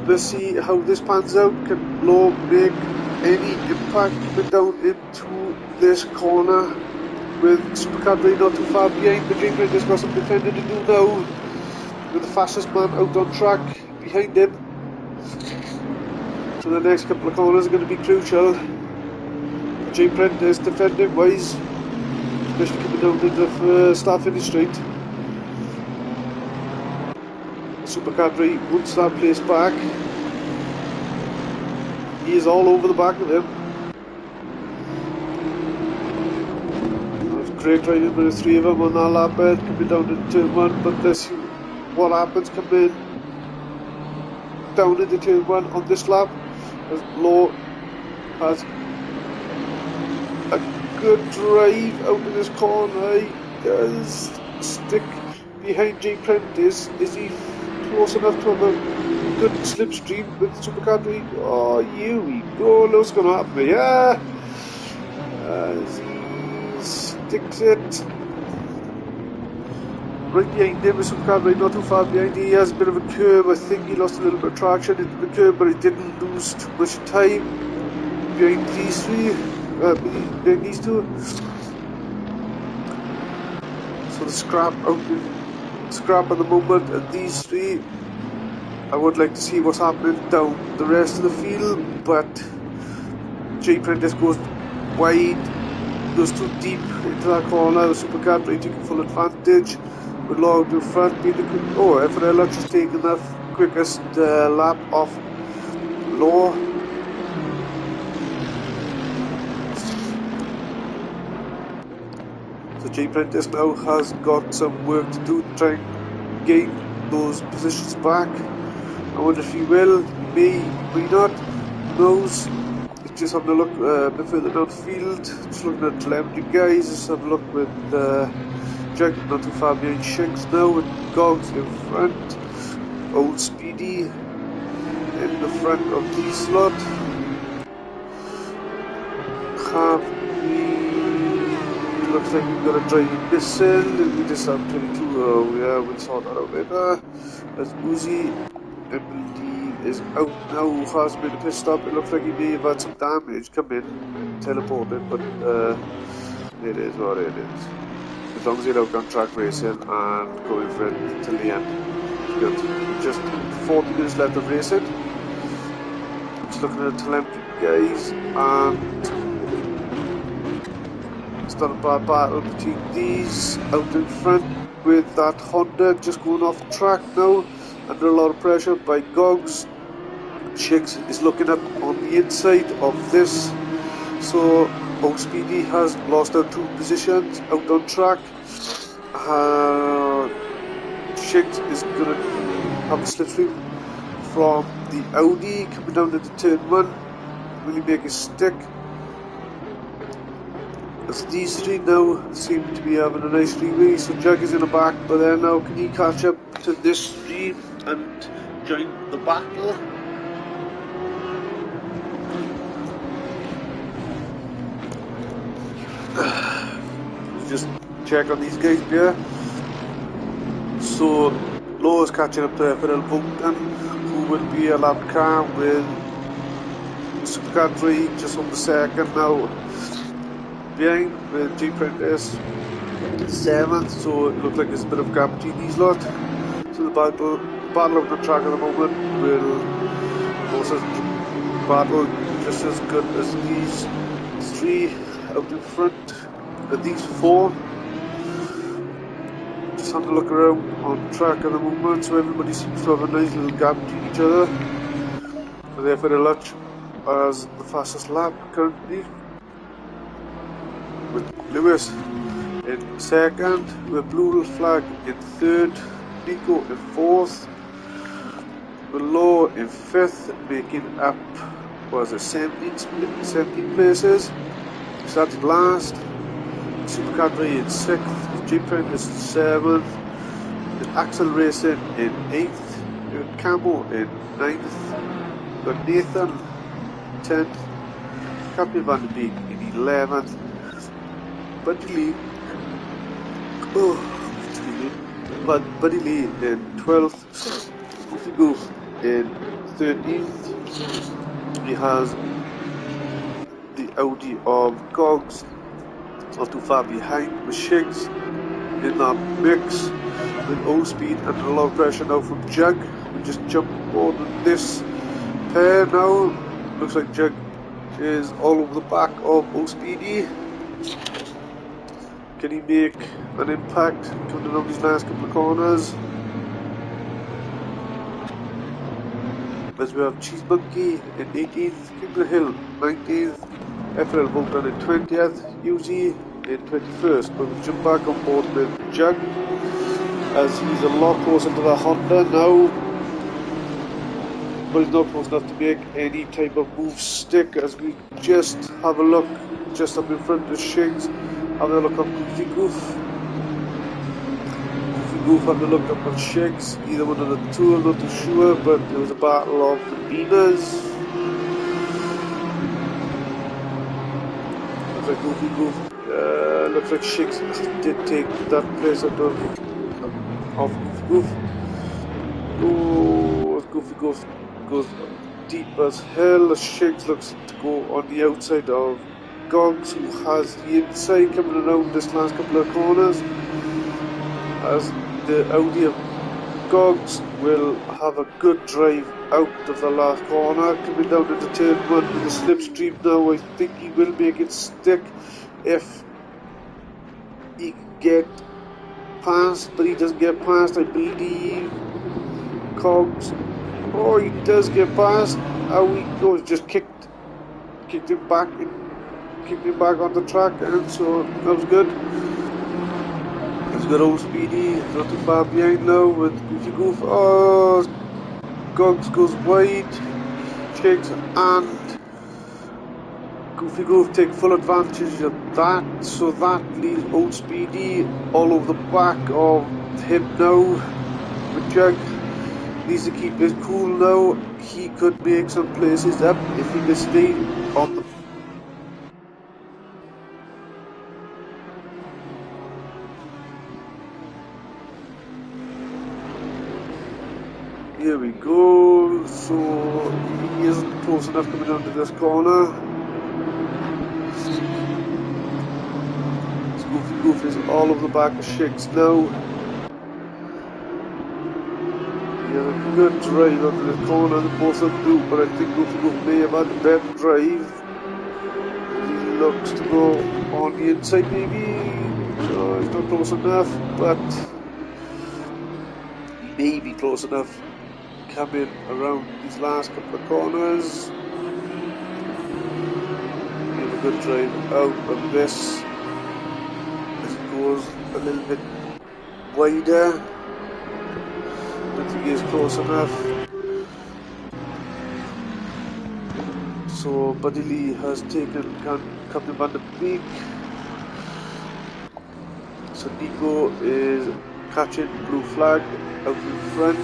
let's see how this pans out. Can Law make any impact coming down into this corner with Supercar Ray not too far behind? The Dream Rinder's got some defending to do now, with the fastest man out on track behind him. So the next couple of corners are going to be crucial. J. Prentice defending wise, especially coming down into the start finish straight. Supercar Ray wants that place back. He is all over the back of him. There's great driving by the three of them on that lap bed coming down into turn 1, but let's see what happens coming down into turn 1 on this lap, as Law has a good drive out of this corner. He does stick behind J. Prentice. Is he close enough to have a good slipstream with Supercar Ray? Oh, here we go. What's going to happen here? As he sticks it right behind him with Supercar Ray not too far behind. He has a bit of a curve. I think he lost a little bit of traction into the curve, but he didn't lose too much time behind these three. Behind these two. So the scrap at the moment, and these three, I would like to see what's happening down the rest of the field, but J. Prentice goes wide, goes too deep into that corner. The Supercar Ray taking full advantage with Law to front. FRL ACC just taking the quickest lap off Law. So J. Prentice now has got some work to do to try and gain those positions back. I wonder if he will, he may not, who knows. He's just having a look a bit further down the field, just looking at telemetry guys. Just have a look with Jack not too far behind Shinks now, with Gogs in front, Old Speedy in the front of the slot. Looks like we've got a driving missile. We just have 22. Yeah, we'll sort that out later. As Uzi Emily is out now, has made a pit stop. It looks like he may have had some damage come in, teleported, but it is what it is. As long as you're out on track racing and going for it till the end. Good. Just 40 minutes left of racing. Just looking at the telemetry guys, and it's not a bad battle between these out in front, with that Honda just going off track now, under a lot of pressure by Gogs. Chicks is looking up on the inside of this, so Old Speedy has lost out 2 positions out on track. Chicks is going to have a slipstream from the Audi coming down into turn 1. Will he make a stick? As these three now seem to be having a nice leeway, so Jack is in the back, but then now can he catch up to this three and join the battle? Just check on these guys here. So Law is catching up to FRL Vodka, who will be a lap car with Supercar Ray just on the second now. Behind with J. Prentice 7th, so it looks like there's a bit of gap between these lot. So the battle of the track at the moment will also battle just as good as these three out in front, these 4. Just having a look around on track at the moment, so everybody seems to have a nice little gap between each other. So therefore the Lutch as the fastest lap currently, with Lewis in 2nd, with Blue Flag in 3rd, Nico in 4th, with Law in 5th, making up, 17 places. Started last. Supercar Ray in 6th, J. Prentice in 7th, with Axel Racing in 8th, with Camo in 9th, with Nathan 10th, Captain Van de Beek in 11th, Buddy Lee Oh, excuse me. But Buddy Lee in 12th, Goofy Goof in 13th. He has the Audi of Gogs not too far behind with Shigs in that mix with old speed and a lot of pressure now from Jug. We just jump on this pair now. Looks like Jug is all over the back of old speedy. Can he make an impact coming around these last couple of corners? As we have Cheese Monkey in 18th, King of the Hill 19th, FRL Vodka in 20th, Uzi in 21st. But we jump back on board with Jug as he's a lot closer to the Honda now, but he's not close enough to make any type of move stick. As we just have a look just up in front of Shigs, having a look on Goofy Goof. Goof having a look up on Shigs, either one of the two, I'm not too sure, but there was a battle of the Beaners. Looks like Goofy Goof, looks like Shigs did take that place out of Goofy Goof. Oh, Goofy Goof goes deep as hell. Shigs looks to go on the outside of Gogs, who has the inside coming around this last couple of corners. As the Audi of Gogs will have a good drive out of the last corner, coming down into turn 1 with a slipstream now. I think he will make it stick if he can get past, but he doesn't get past, I believe. Cogs, oh, he does get past. How he goes, just kicked him back on the track, and so that was good. He's got old Speedy, not too far behind now with Goofy Goof. Oh, Gogs goes wide, Shigs and Goofy Goof take full advantage of that, so that leaves old Speedy all over the back of him now with Jug. Needs to keep his cool now. He could make some places up if he could stay on the. Here we go. So he isn't close enough coming down to this corner. Goofy Goof is all over the back of Shigs now. He has a good drive onto the corner, the both of them do, but I think Goofy Goof may have had a better drive. He looks to go on the inside maybe. No, he's not close enough, but he may be close enough coming around these last couple of corners. He has a good drive out of this as he goes a little bit wider. I think he is close enough. So Buddy Lee has taken Captain Van der Beek. So Nico is catching blue flag out in front.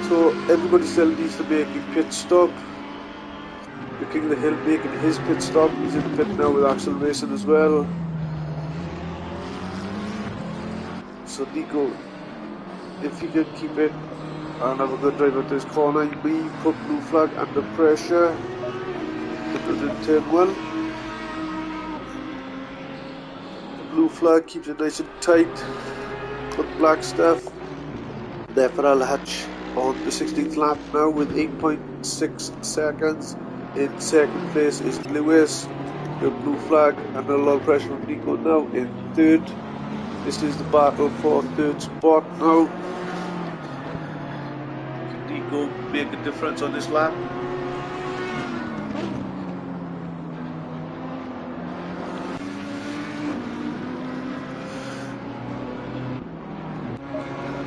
So everybody still needs to make a pit stop. The King of the Hill making his pit stop. He's in the pit now with Axel Racing as well. So Nico, if he can keep it and have a good drive out this corner, he may put blue flag under pressure. It was in turn 1. The blue flag keeps it nice and tight. Put black stuff. The FRL hatch on the 16th lap now with 8.6 seconds. In second place is Lewis. The blue flag and a lot of pressure from Nico now in third. This is the battle for third spot now. Can Nico make a difference on this lap?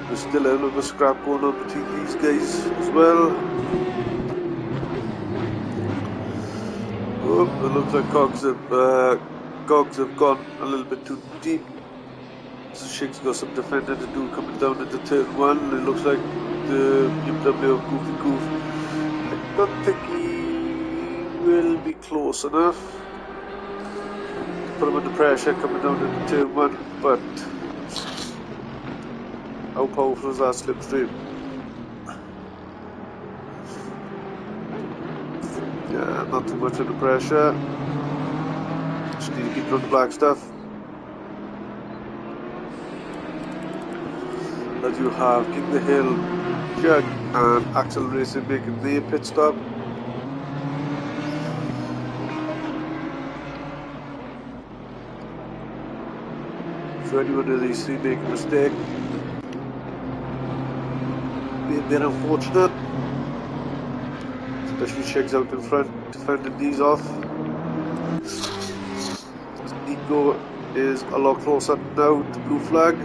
There's still a little bit of scrap going on between these guys as well. Oh, it looks like Gogs have gone a little bit too deep. So Shig's got some defending to do coming down into turn 1. It looks like the BMW of Goofy Goof. I don't think he will be close enough to put him under pressure coming down into turn 1, but How powerful is that slipstream? Yeah, not too much under pressure. Just need to keep it on the black stuff. As you have King the Hill, Jug and Axel Racing making their pit stop. For anyone of these three making a mistake, be a bit unfortunate, especially Shig's out in front defending these off. Nico is a lot closer now to blue flag.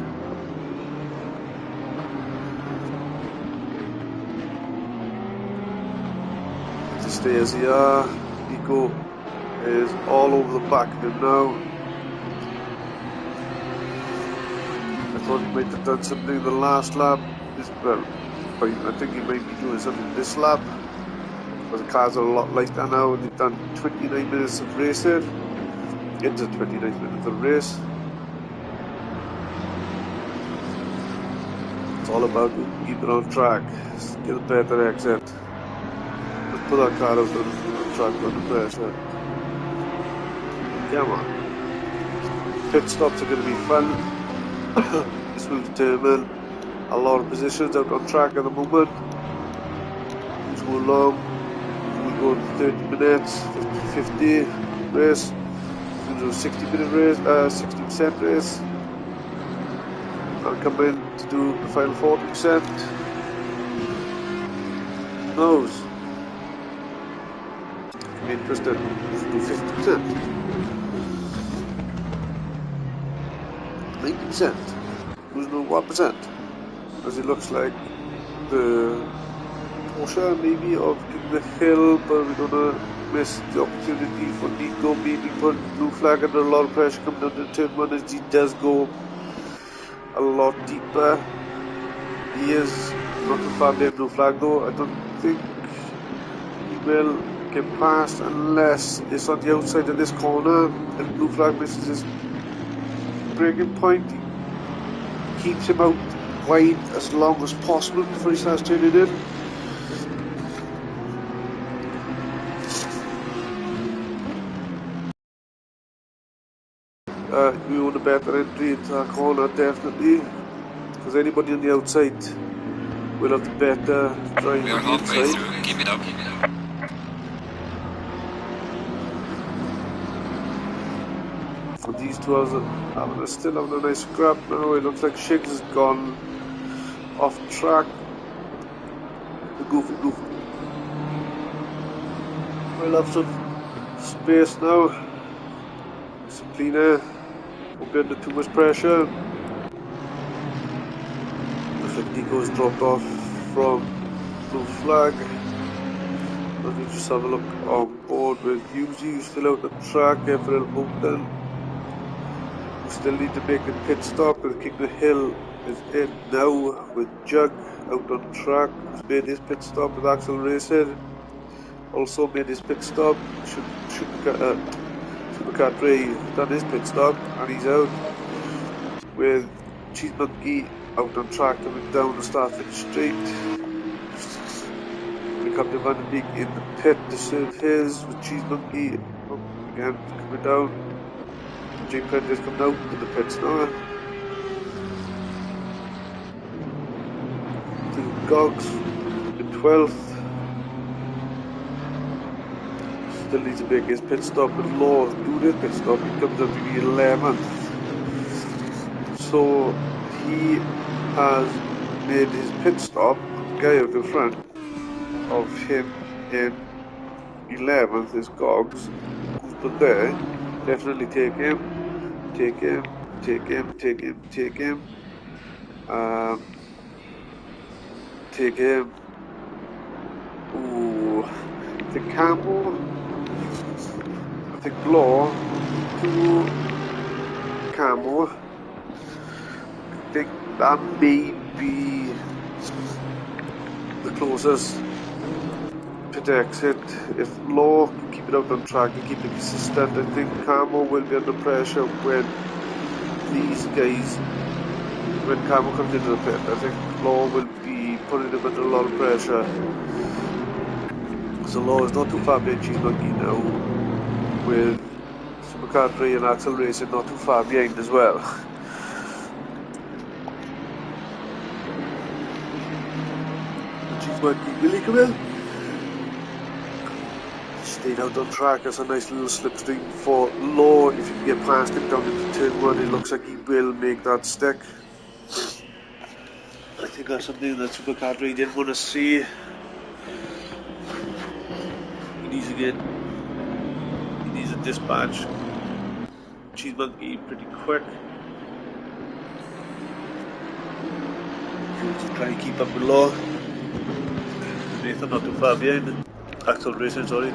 To stay as they are, Nico is all over the back of him now. I thought he might have done something the last lap. Well, I think he might be doing something this lap. But the cars are a lot lighter now, and they've done 29 minutes of racing. Into 29 minutes of race. It's all about keeping on track. Get a better exit. Just put that car out on track under pressure. Come on. Pit stops are going to be fun. This will determine a lot of positions out on track at the moment. It's go long. We'll go 30 minutes, 50 race. We'll do a 60-minute race, 60% race. I'll come in to do the final 40%. Who knows? Can be interesting. We'll do 50%. 90%. Who's know what percent? As it looks like the Porsche maybe of King the Hill, but we're gonna miss the opportunity for Nico maybe put blue flag under a lot of pressure coming down to turn one as he does go a lot deeper. He is not too far behind blue flag though. I don't think he will get past unless it's on the outside of this corner. If blue flag misses his braking point, he keeps him out wide as long as possible before he starts turning in. We want a better entry into that corner definitely, because anybody on the outside will have the better drive We are on the halfway inside. through. Keep it up. Keep it up. And these two are still having a nice scrap now. It looks like Shiggs has gone off track. The goofy. We'll have some space now. Some clean air. Won't be under too much pressure. Looks like Nico's dropped off from blue flag. Let me just have a look on board with Yuzi, still out the track. FRL Mountain. We still need to make a pit stop, and King the Hill is in now with Jug out on track. He's made his pit stop with Axel Racing. Also made his pit stop. Supercar Dre done his pit stop, and he's out with Cheese Monkey out on track coming down the start-finish straight. Captain Van Den Beek in the pit to serve his with Cheese Monkey again coming down. Jay Prentice coming out to the pits now. To Gogs in 12th. Still needs to make his pit stop, but Law do this pit stop. He comes up to be 11th. So he has made his pit stop. The guy out in front of him in 11th is Gogs, who's put there. Definitely take him. Take him. Take him. Ooh, I think Campbell. I think Law to Campbell. I think that may be the closest pit exit. If Law can keep it out on track and keep it consistent, I think Camo will be under pressure when these guys when Camo comes into the pit, I think Law will be putting him under a lot of pressure. So Law is not too far behind Cheese Monkey now, with Supercar 3 and Axel Racing not too far behind as well. Cheese Monkey, will he come in? Stayed out on track. That's a nice little slipstream for Law. If you can get past him down into turn 1, it looks like he will make that stick. I think that's something that Supercar 3 didn't want to see. He needs a dispatch. Cheese Monkey pretty quick. To try and keep up with Law. Nathan not too far behind. Axel Racing, sorry.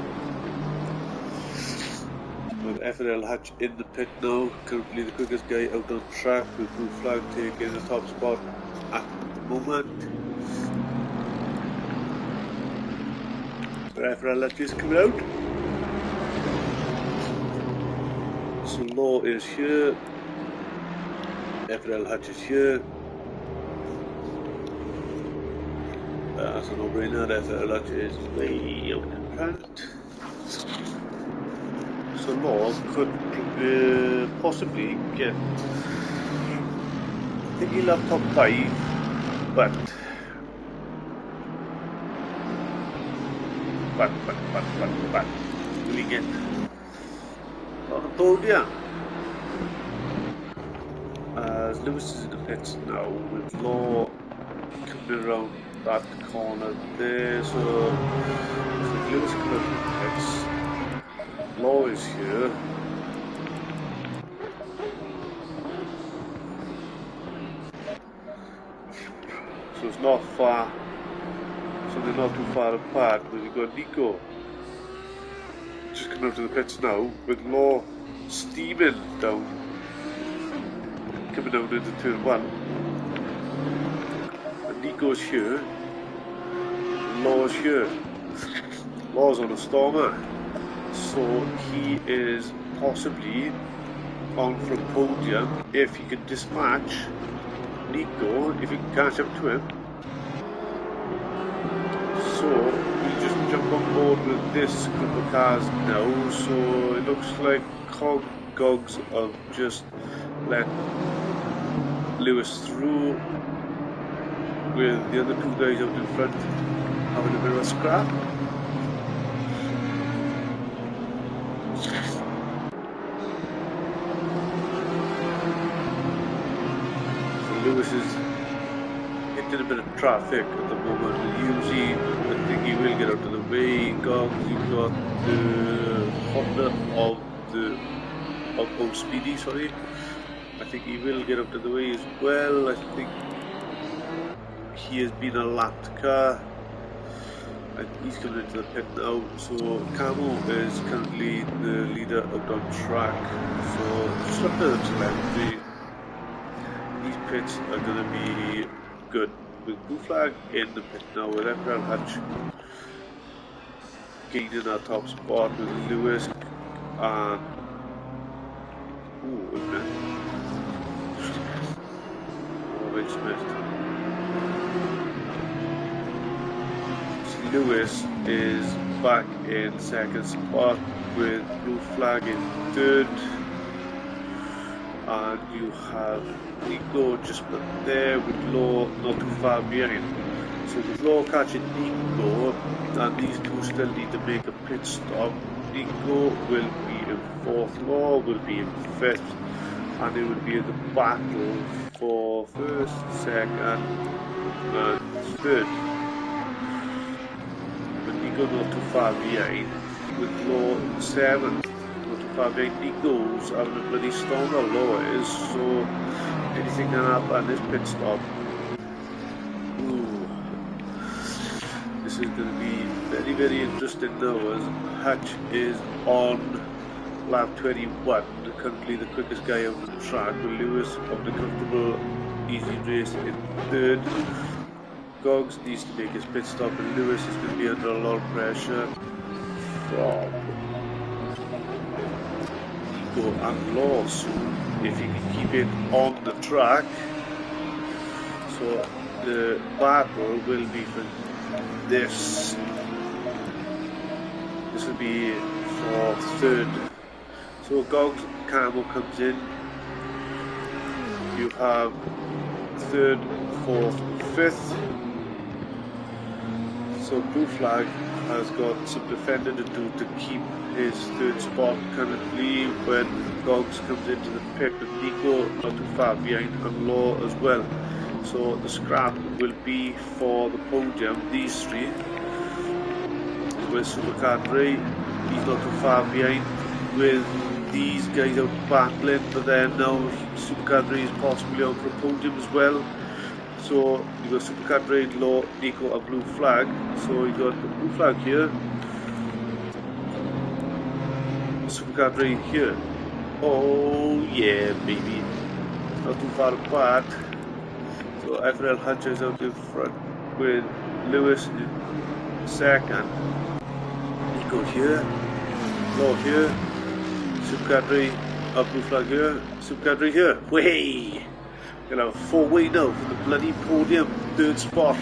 With FRL Hatch in the pit now, currently the quickest guy out on track, with Blue Flag taking the top spot at the moment. FRL Hatch is coming out. So Law is here, FRL Hatch is here. That's a no-brainer. FRL Hatch is way out in front. So Law could possibly get, I think he'll have top 5, but will he get on the podium? As Lewis is in the pits now, with Law coming around that corner there, so Lewis coming out of the pits. Law is here. So it's not far. So they're not too far apart. But you've got Nico just coming out of the pits now, with Law steaming down, coming down into turn 1. And Nico's here. And Law's here. Law's on a stormer. So he is possibly on for a podium if he can dispatch Nico, if he can catch up to him. So we just jump on board with this group of cars now. So it looks like Gogs have just let Lewis through, with the other two guys out in front having a bit of a scrap. Lewis is hitting a bit of traffic at the moment. Usually, I think he will get out of the way. Gogs, you've got the Honda of Speedy, sorry. I think he will get out of the way as well. I think he has been a lapped car, and he's coming into the pit now. So Camo is currently the leader out on track. So just look at the telemetry. These pits are going to be good, with Blue Flag in the pit now, with FRL Hatch gaining our top spot, with Lewis and wait a minute. Will Smith. So Lewis is back in second spot, with Blue Flag in third. And you have Nico just there, with Law not too far behind. So with Law catching Nico, and these two still need to make a pit stop. Nico will be in fourth, Law will be in fifth, and it will be in the battle for first, second, and third. But Nico not too far behind, with Law in seventh. Nico's having a bloody storm, Law is, so anything can happen this pit stop. Ooh. This is going to be very, very interesting now, as Hatch is on lap 21, currently the quickest guy on the track, with Lewis of the comfortable easy race in third. Gogs needs to make his pit stop, and Lewis is going to be under a lot of pressure from Nico and Law. So if he can keep it on the track, So the battle will be for this. This will be for third. So Gog's Camo comes in. You have third, fourth, fifth. So Blue Flag has got some defending to do to keep his third spot currently when Gogs comes into the pit with Nico not too far behind and Law as well. So the scrap will be for the podium, these three. With Supercar Ray, he's not too far behind with these guys out battling, but then now Supercar Ray is possibly out for a podium as well. So you got Supercar Ray, Law, Nico, and Blue Flag. So you got the Blue Flag here, Supercar Ray here. Oh yeah, baby, not too far apart. So FRL Hunter is out in front with Lewis in second. Nico here, Law here, Supercar Ray, Blue Flag here, Supercar Ray here. Way! Gonna have a four-way now for the bloody podium, third spot.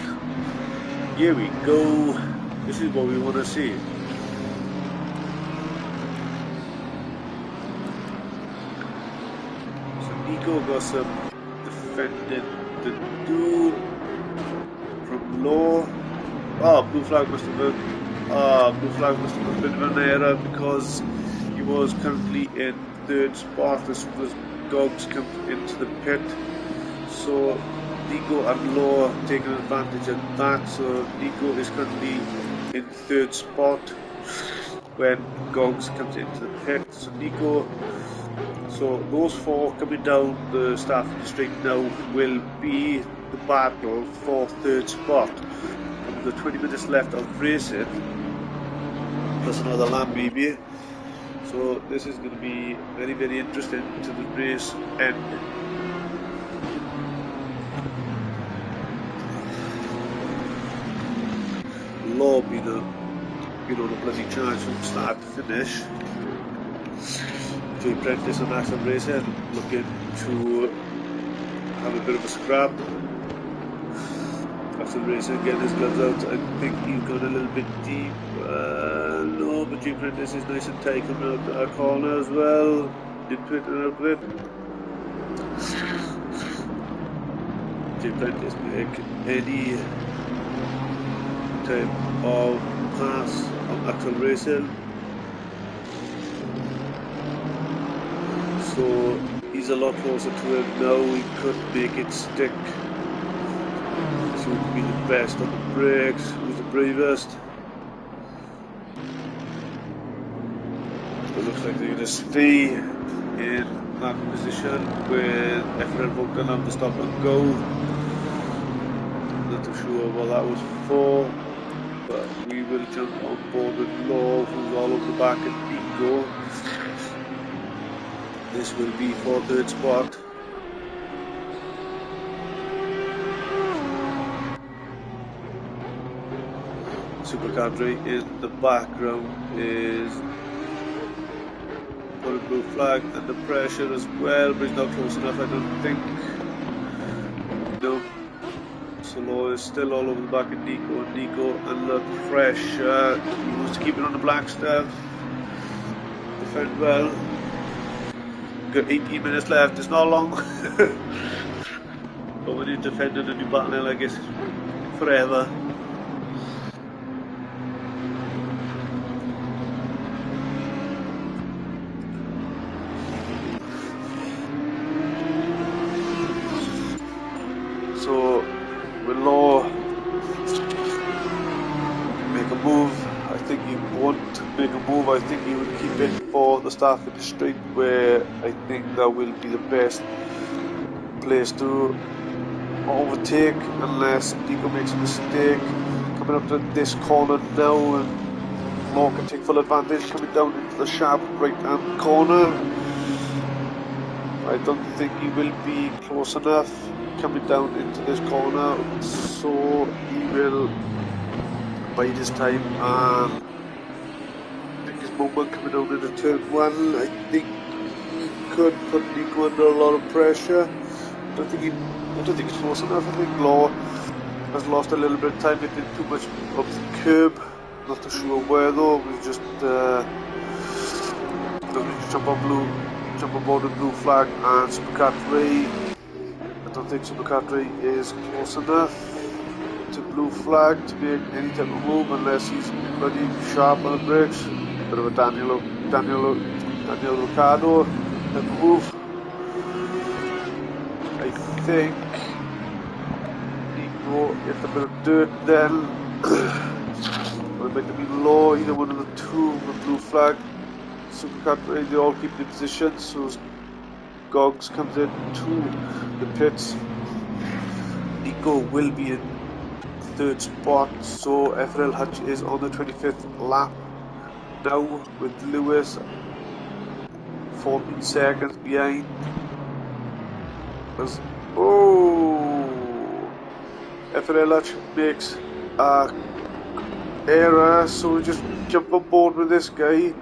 Here we go. This is what we want to see. So Nico got some defending to do from Law. Oh, Blue Flag must have been. Blue Flag must have been a bit of an error because he was currently in third spot as soon as Gogs comes into the pit. So Nico and Law taking advantage of that. So Nico is currently in third spot when Gogs comes into the pit. So Nico, so those four coming down the start of the straight now will be the battle for third spot. With the 20 minutes left of racing, plus another lap maybe. So this is going to be very, very interesting to the race end. Law being on a bloody charge from start to finish. Joey Prentice and Assetto Racing looking to have a bit of a scrap. Assetto Racing getting his gloves out. I think he's gone a little bit deep. No, but Joey Prentice is nice and tight coming out our corner as well. Did put it out of it. Joey Prentice make any type of pass on Assetto Racing. So he's a lot closer to it now. He could make it stick. So he could be the best on the brakes. Who's the bravest? It looks like they're going to stay in that position with FRL Vodka on the stop and go. Not too sure what that was for. But we will jump on board with Law, who's all over the back at Bingo. This will be for third spot. Supercar Ray in the background is putting Blue Flag under pressure as well, but he's not close enough, I don't think. No. Law is still all over the back of Nico, and Nico under pressure. He wants to keep it on the black stuff. Defend well. Got 18 minutes left, it's not long. But when you're defending and you're battling like it's forever. So Law make a move. I think he won't make a move. I think he will keep it for the start of the straight, where I think that will be the best place to overtake unless Nico makes a mistake. Coming up to this corner now, and Law can take full advantage coming down into the sharp right hand corner. I don't think he will be close enough coming down into this corner, so he will bide his time and take his moment coming down into turn one. I think he could put Nico under a lot of pressure. I don't think he I don't think it's close enough. I think Law has lost a little bit of time hitting too much of the curb. Not too sure where though. We just jump on board with blue flag and Supercat Ray. I don't think Supercat Ray is close enough to blue flag to make any type of move unless he's bloody sharp on the brakes. Bit of a Daniel Ricciardo type of move. I think Nico hit a bit of dirt then. Or it might have been Law, either one of the two with blue flag. Supercat Ray, they all keep their position, so Gogs comes in to the pits. Nico will be in third spot, so FRL Hutch is on the 25th lap now with Lewis 14 seconds behind. FRL Hutch makes a error, so we just jump on board with this guy.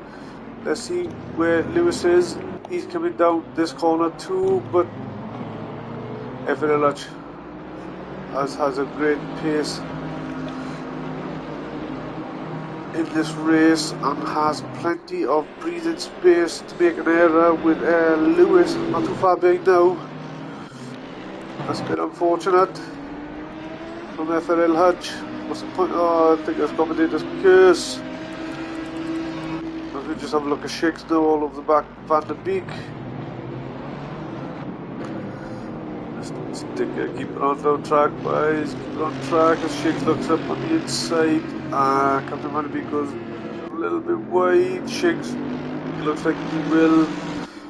Let's see where Lewis is. He's coming down this corner too, but FRL Hutch has a great pace in this race and has plenty of breathing space to make an error with Lewis not too far behind now. That's a bit unfortunate from FRL Hutch. What's the point? Oh, I think that's commentator's curse. We just have a look at Shakes now all over the back Van der Beek. Keep it on down track, boys. Keep it on track as Shakes looks up on the inside. Captain Van der Beek goes a little bit wide. Shakes, it looks like he will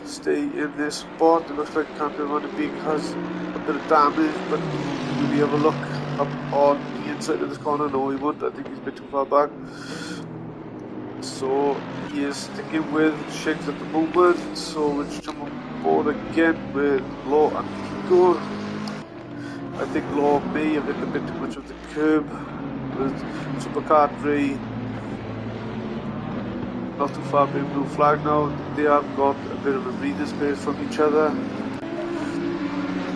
stay in this spot. It looks like Captain Van der Beek has a bit of damage, but will he have a look up on the inside of this corner? No, he won't. I think he's a bit too far back. So he is sticking with Shakes at the moment. So we'll just jump on board again with Law and Nico. I think Law may have hit a bit too much of the curb with Supercat Ray not too far behind blue flag now. They have got a bit of a breathing space from each other.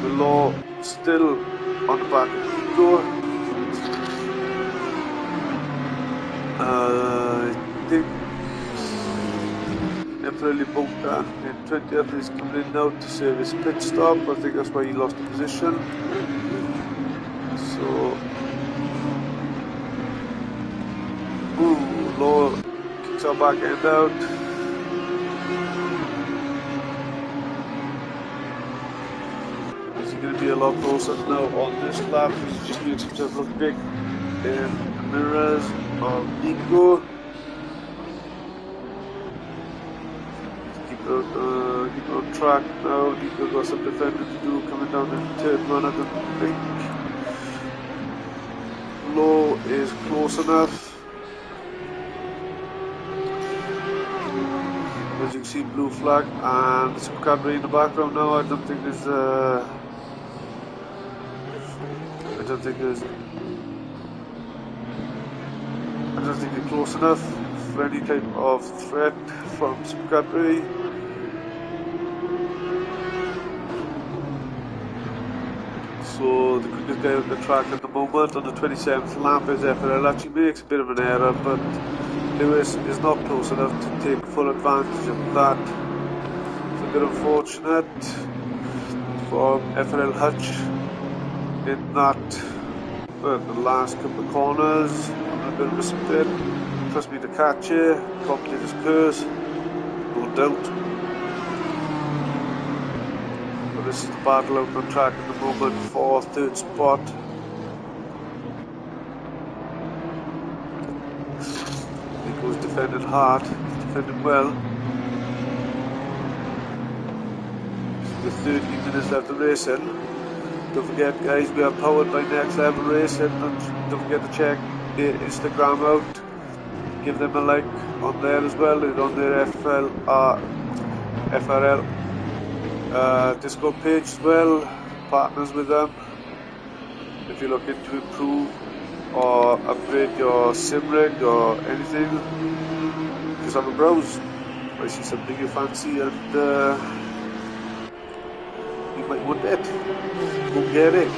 The Law still on the back of Nico. I think Temporarily Vodka in 20th is coming in now to save his pit stop. I think that's why he lost the position. So, Law kicks our back end out. He's going to be a lot closer now on this lap. He just makes himself look big in the mirrors of Nico. Keep on track now. Nico got some defending to do coming down the third run. I don't think Law is close enough. As you can see, blue flag and Supercat Ray in the background now. I don't think there's they're close enough for any type of threat from Supercat Ray. So the quickest guy on the track at the moment on the 27th lap is FRL. Actually makes a bit of an error, but Lewis is not close enough to take full advantage of that. It's a bit unfortunate for FRL Hutch in that the last couple of corners. A bit of a spin. Trust me to catch it. Commentator's curse, no doubt. But this is the battle out on track at the moment for third spot. Nico's defended hard, defended well. With 30 minutes left of racing. Don't forget, guys, we are powered by Next Level Racing. Don't forget to check their Instagram out. Give them a like on there as well. It's on their FRL Discord page as well. Partners with them. If you're looking to improve or upgrade your sim rig or anything, just have a browse. I see something you fancy and you might want it. Go get it.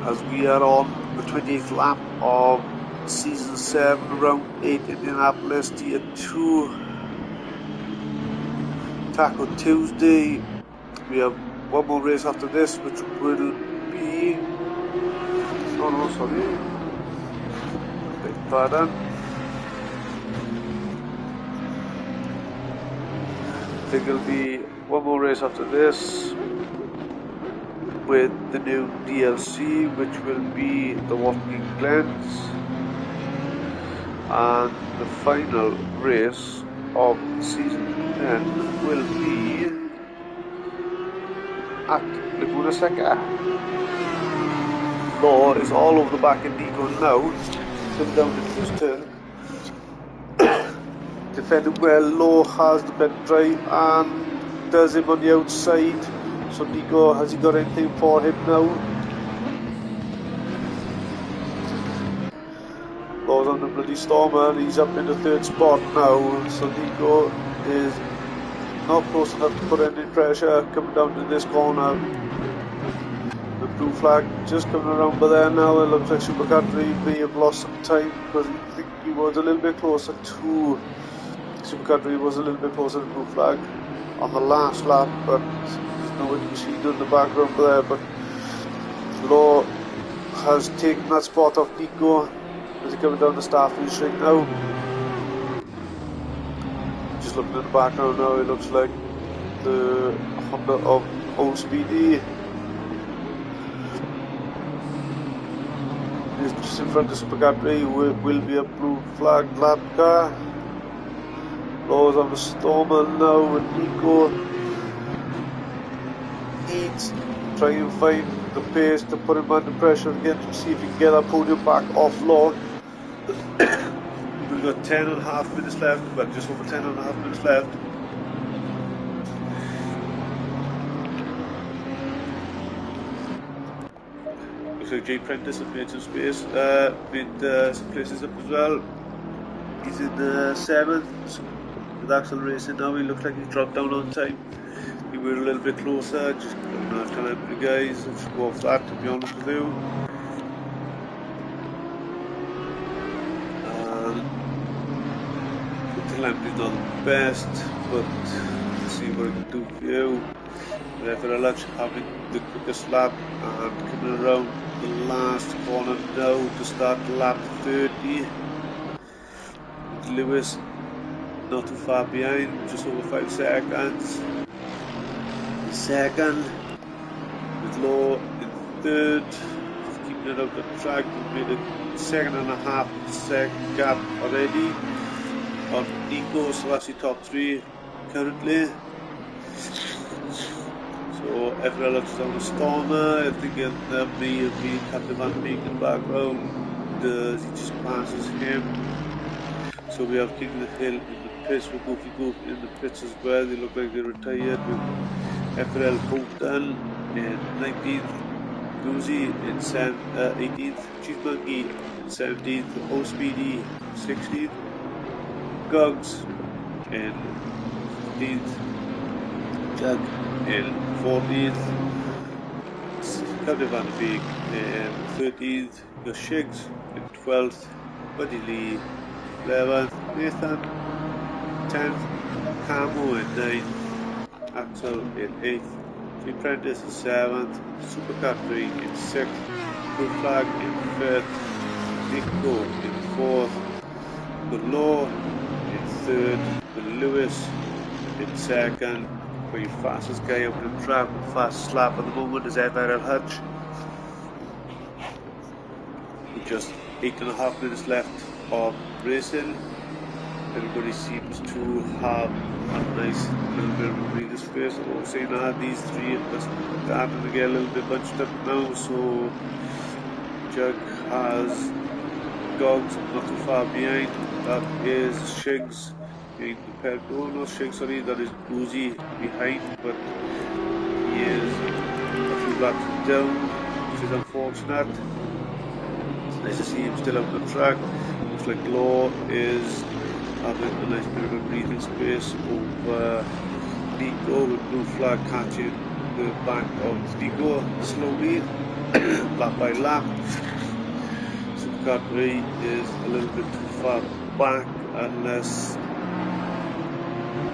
As we are on the 28th lap of Season 7, Round 8, Indianapolis, Tier 2, Taco Tuesday. We have one more race after this, which will be... Oh no, sorry. Beg pardon. I think there'll be one more race after this with the new DLC, which will be the Walking Glens, and the final race of Season 10 will be at Laguna Seca. Law is all over the back of Nico now, come down into this turn. Defending well, Law has the better drive and does him on the outside. So Nico, has he got anything for him now? Law's on the bloody Stormer, he's up in the third spot now. So Nico is not close enough to put any pressure coming down to this corner. The blue flag just coming around by there now. It looks like Supercountry may have lost some time because I think he was a little bit closer to Supercountry was a little bit closer to blue flag on the last lap, but there's no machine in the background there. But Law has taken that spot off Nico as he's coming down the start finish right now. Just looking at the background now, it looks like the Honda of Old Speedy is just in front of Supercountry. Will be a blue flag lap car. Law's on the Stormer now, and Nico needs to try and find the pace to put him under pressure again to see if he can get that podium back off Law. We've got 10.5 minutes left, but just over 10.5 minutes left. Looks like Jay Prentice has made some space, made some places up as well. He's in 7th. With Axel racing now, he looks like he's dropped down on time. He were a little bit closer, just not trying to help the guys. Let's go off that, to be honest with you. The lamp is not the best, but let's see what I can do for you. With FRL ACC having the quickest lap and coming around the last corner now to start lap 30. Lewis not too far behind, just over 5 seconds. Second, with Law in third, just keeping it out the track. We've made a 2.5 second gap already on Nico, so that's the top 3 currently. So FRL ACC is on the Stormer. I think there may be Captain Van Beek in the background. He just passes him. So we have King of the Hill in the pits with Goofy Goof in the pits as well. They look like they're retired with FRL Houghton in 19th, Goozy in 18th, Cheese Monkey in 17th, O Speedy 16th, Gogs in 15th, Jug in 14th, Captain Van Beek in 13th, the Shigs in 12th, Buddy Lee 11th, Nathan 10th, Camo in 9th, Axel in 8th, Jay Prentice in 7th, Supercountry in 6th, Blue Flag in 5th, Nico in 4th, the Law in 3rd, the Lewis in 2nd. The fastest guy up in the track, the fastest lap at the moment is FRL Hutch. With just 8.5 minutes left of racing. Everybody seems to have a nice little bit of a breather space. I'm saying that these 3 are starting to get a little bit bunched up now. So Jug has Gogs not too far behind. That is Shigs behind the pair. No, not Shigs, sorry, that is Goozy behind, but he is a few laps down, which is unfortunate. It's nice to see him still out on the track. Looks like Law is having a nice bit of a breathing space over Nico with blue flag catching the back of Nico slowly, lap by lap. So Tueaday is a little bit too far back unless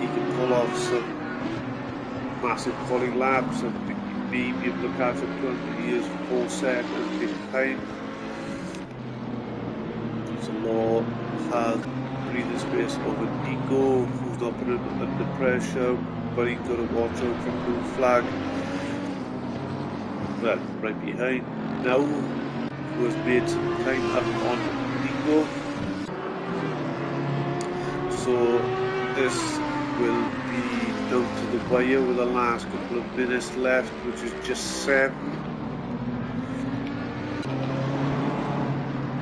he can pull off some massive pulling laps and be able to catch up to him. He is 4 seconds behind. So Law has breathing space over Nico, who's not putting under pressure, but he's got to watch out for blue flag. Well, right behind now, who has made some time up on Nico. So this will be down to the wire with the last couple of minutes left, which is just 7.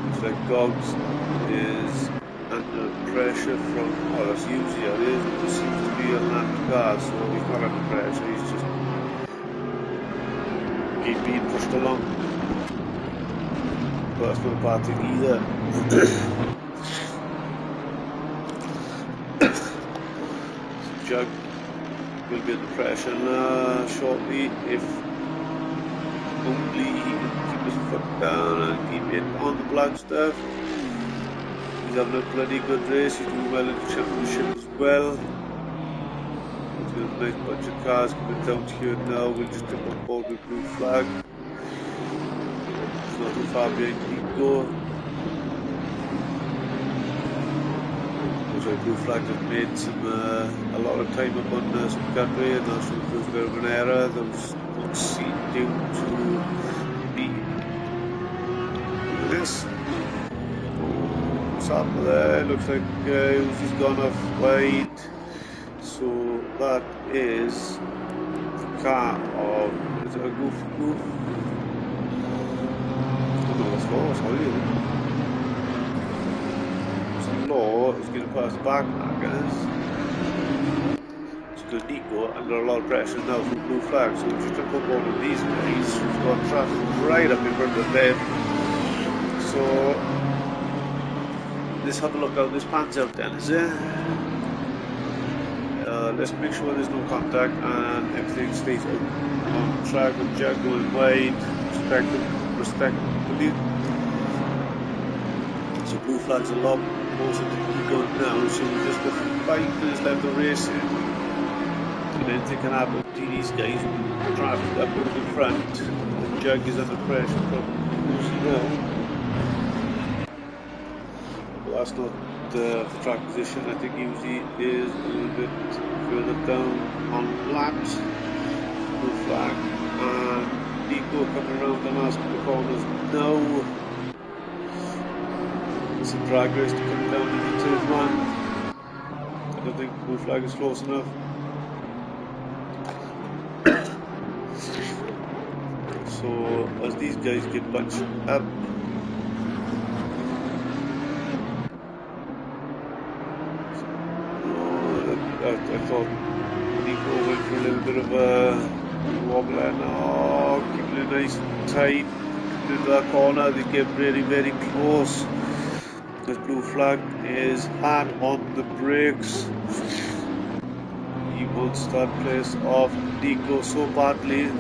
Looks like Gogs is under pressure from, well, that's usually how it is, it just seems to be a lap car, so he's not under pressure, he's just being pushed along. But that's not a bad thing either. Jug will be under pressure shortly if only he can keep his foot down and keep it on the black stuff. He's having a bloody good race, he's doing well in the championship as well. There's a nice bunch of cars coming down to here now, we'll just jump on board with blue flag. It's not too far behind Nico. Blue flag has made some a lot of time up on Tueaday, and that's a bit of an error that was not seen due to me. This. What's happening there? It looks like he's gone off wide. So that is the car of, is it a goof? Oh no, that's Law, sorry. Law is going to pass the back markers. It's good Nico under a lot of pressure now from blue flag, so just jump on one of these guys who've got traffic right up in front of them. So let's have a look how this pans out then, is it? Let's make sure there's no contact and everything stays on track with Jug going wide, respectively. So blue flag's a lot more than we go now, so we've just got 5 minutes left of racing. And anything can happen to these guys who traffic up in the front. The Jug is under pressure from Lucy now. But that's not the track position. I think Uzi is a little bit further down on laps. Blue flag and Nico coming around the last couple of corners now. Some drag race to come down to the third one. I don't think blue flag is close enough. So as these guys get bunched up, I thought Nico went for a little bit of a wobble and keeping it nice and tight into that corner. They get really, very close. This blue flag is hard on the brakes. He wants that place off Nico so badly.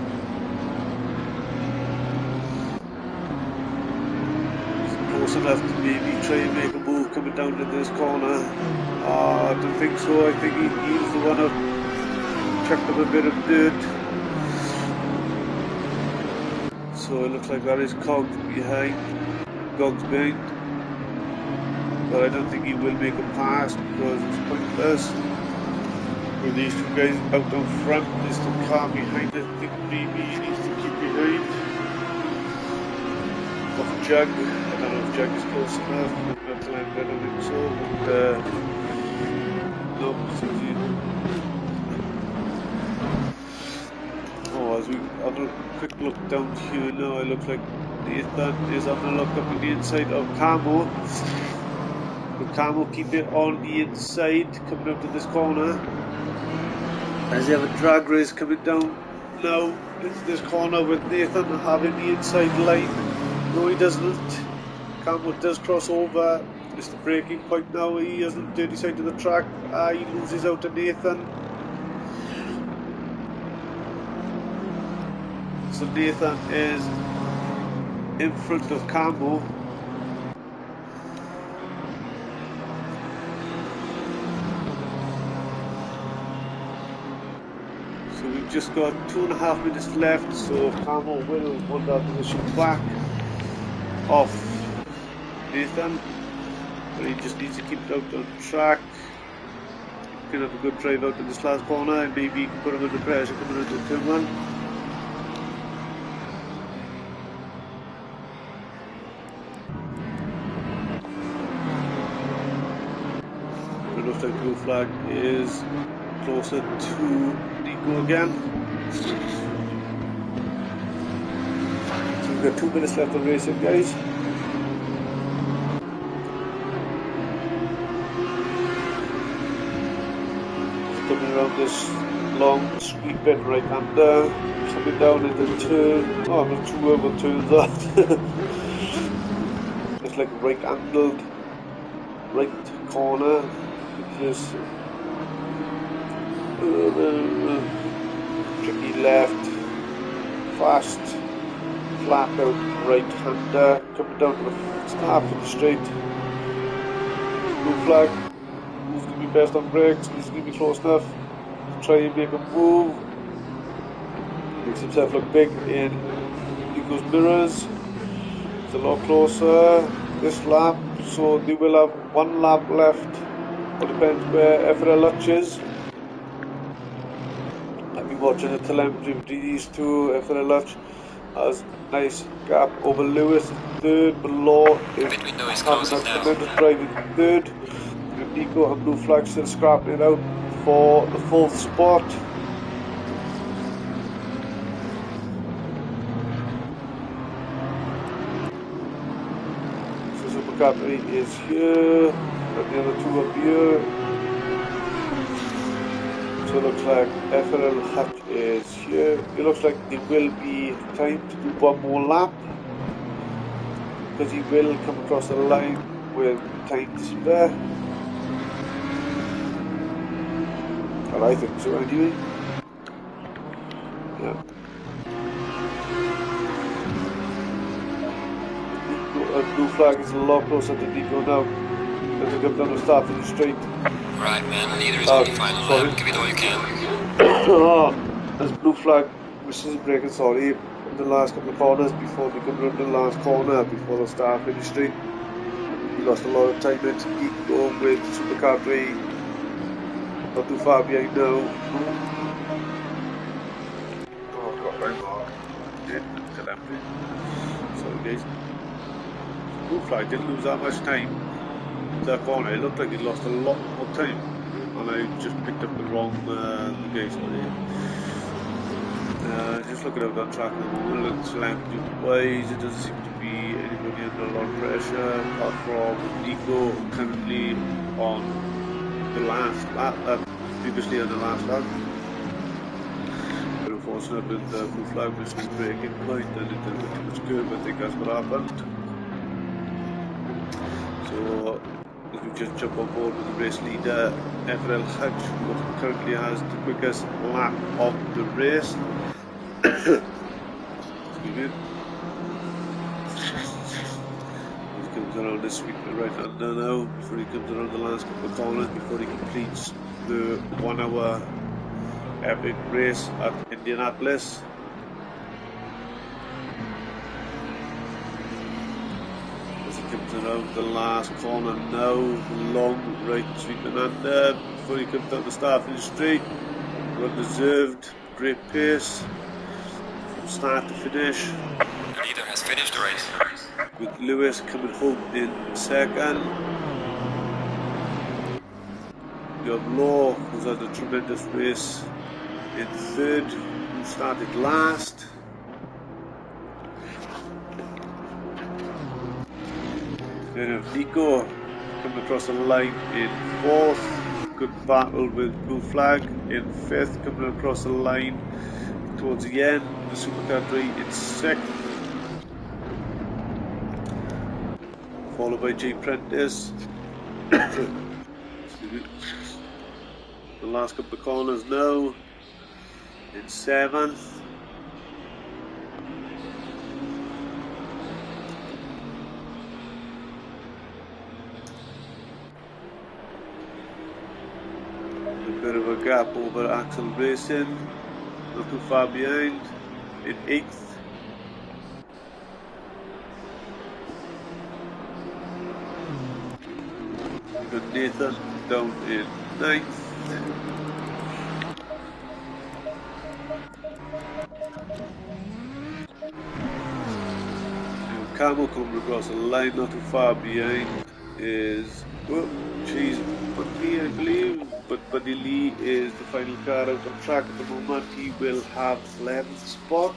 He's close enough to maybe try and make a move coming down to this corner. I don't think so. I think he's the one who chucked up a bit of dirt. So it looks like that is Gogs behind. But I don't think he will make a pass because it's pointless. With these two guys out in front, there's the car behind it. I think maybe he needs to keep behind. Of Jug. I don't know if Jug is close enough. I don't think so. But no, as we have a quick look down here now, it looks like Nathan is having a look up at the inside of Camo. But Camo keep it on the inside coming up to this corner. As they have a drag race coming down now into this corner with Nathan having the inside line. No, he doesn't. Camo does cross over. It's the braking point now. He has the dirty side of the track. He loses out to Nathan. So Nathan is in front of Camo. So we've just got 2.5 minutes left, so Camo will want that position back off Nathan, but he just needs to keep it out on track. He can have a good drive out in this last corner, and maybe he can put him under pressure coming into turn 1. It looks like blue flag is closer to Nico again. So we've got 2 minutes left of racing, guys. Coming around this long sweeping right hander, coming down into turn. Oh, I'm not sure what turn that. It's like right angled right corner. Just tricky left, fast, flat out right hander, coming down to the start of the straight. Blue flag, who's going to be best on brakes, he's going to be close enough to try and make a move. Makes himself look big in Nico's mirrors. It's a lot closer this lap, so they will have 1 lap left. It depends where FRL ACC is. I've been watching the telemetry between these two. FRL ACC has a nice gap over Lewis in third, below is having a tremendous drive in third. And Nico and blue flag still scrapping it out for the 4th spot. So Supercapri is here, and the other 2 up here. So it looks like FRL ACC is here. It looks like there will be time to do 1 more lap, because he will come across the line with time to spare. Well, I think so anyway. Yeah. Blue flag is a lot closer to Nico now. As we come down the start of the straight. Right, man, leader is on the final lap. Give it all you can. As blue flag misses a break, sorry, in the last couple of corners before we come around the last corner before the start finish straight. He lost a lot of time at Nico with Supercar 3. Not too far behind now. Oh, I've got right mark. Sorry, guys. Blue flag didn't lose that much time. That corner, it looked like he lost a lot more time, and I just picked up the wrong guys. Just looking at that track at the moment, it's lengthy wise, it doesn't seem to be anybody under a lot of pressure, apart from Nico currently on the last lap, previously on the last lap. But unfortunately with the blue flag missed his braking point and it didn't too much curve, I think that's what happened. So we just jump on board with the race leader, FRL ACC, who currently has the quickest lap of the race. Excuse me. He comes around this sweep right under now, before he comes around the last couple of corners, before he completes the 1 hour epic race at Indianapolis. Comes around the last corner now, long right sweeping under before he comes down the start finish straight. Well deserved, great pace from start to finish. The leader has finished the race. With Lewis coming home in second. You have Law, who's had a tremendous race, in third, who started last. Then you have Nico coming across the line in 4th, good battle with blue flag in 5th, coming across the line towards the end, the Supercar 3 in 6th, followed by J Prentice. The last couple of corners now in 7th. bit of a gap over Axel Racing, not too far behind in 8th. We've got Nathan down in 9th. Camo coming across the line, not too far behind is, oh jeez, Buddy I believe, but Buddy Lee is the final car out on track at the moment. He will have 11th spot.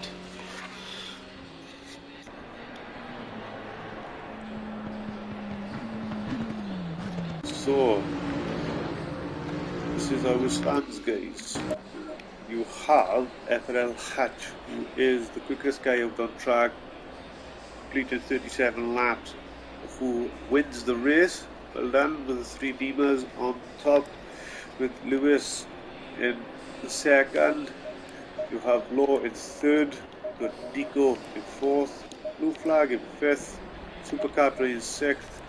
So, this is how it stands, guys. You have FRL Hatch, who is the quickest guy out on track, completed 37 laps, who wins the race. Well done, with the 3 Beamers on top, with Lewis in the second. You have Law in third, got Nico in fourth, Blue Flag in fifth, Supercar in sixth,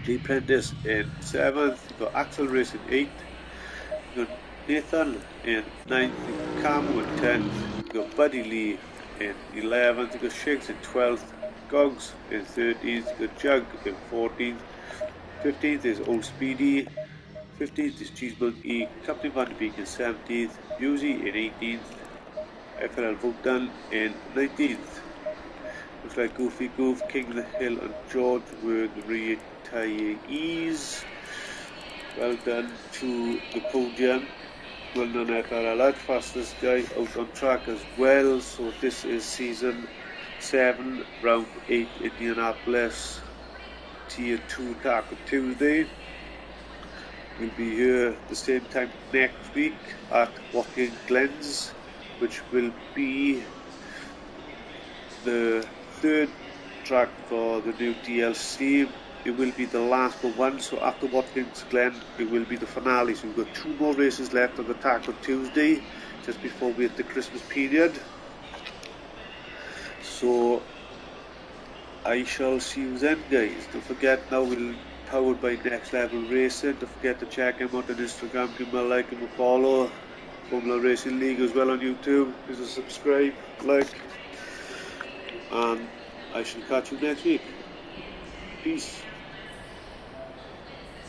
J Prentice in seventh, you got Axel Race in eighth, you got Nathan in ninth, you got Camo in 10th, you got Buddy Lee in 11th, you got Shiggs in 12th, Gogs in 13th, you got Jug in 14th, 15th is Old Speedy, 15th is Cheese Monkey, Captain Van de Beek in 17th, Uzi in 18th, FRL Vodka in 19th. Looks like Goofy Goof, King of the Hill and George were the retirees. Well done to the podium. Well done FRL, fastest guy out on track as well. So this is season 7, round 8, Indianapolis, tier 2 Taco Tuesday. We'll be here the same time next week at Watkins Glens, which will be the 3rd track for the new DLC. It will be the last but one, so after Watkins Glen it will be the finale. So we've got 2 more races left on the Taco Tuesday just before we hit the Christmas period. So I shall see you then, guys. Don't forget, now we're powered by Next Level Racing. Don't forget to check him out on Instagram, give him a like, give him a follow. Formula Racing League as well on YouTube. Please subscribe, like, and I shall catch you next week. Peace.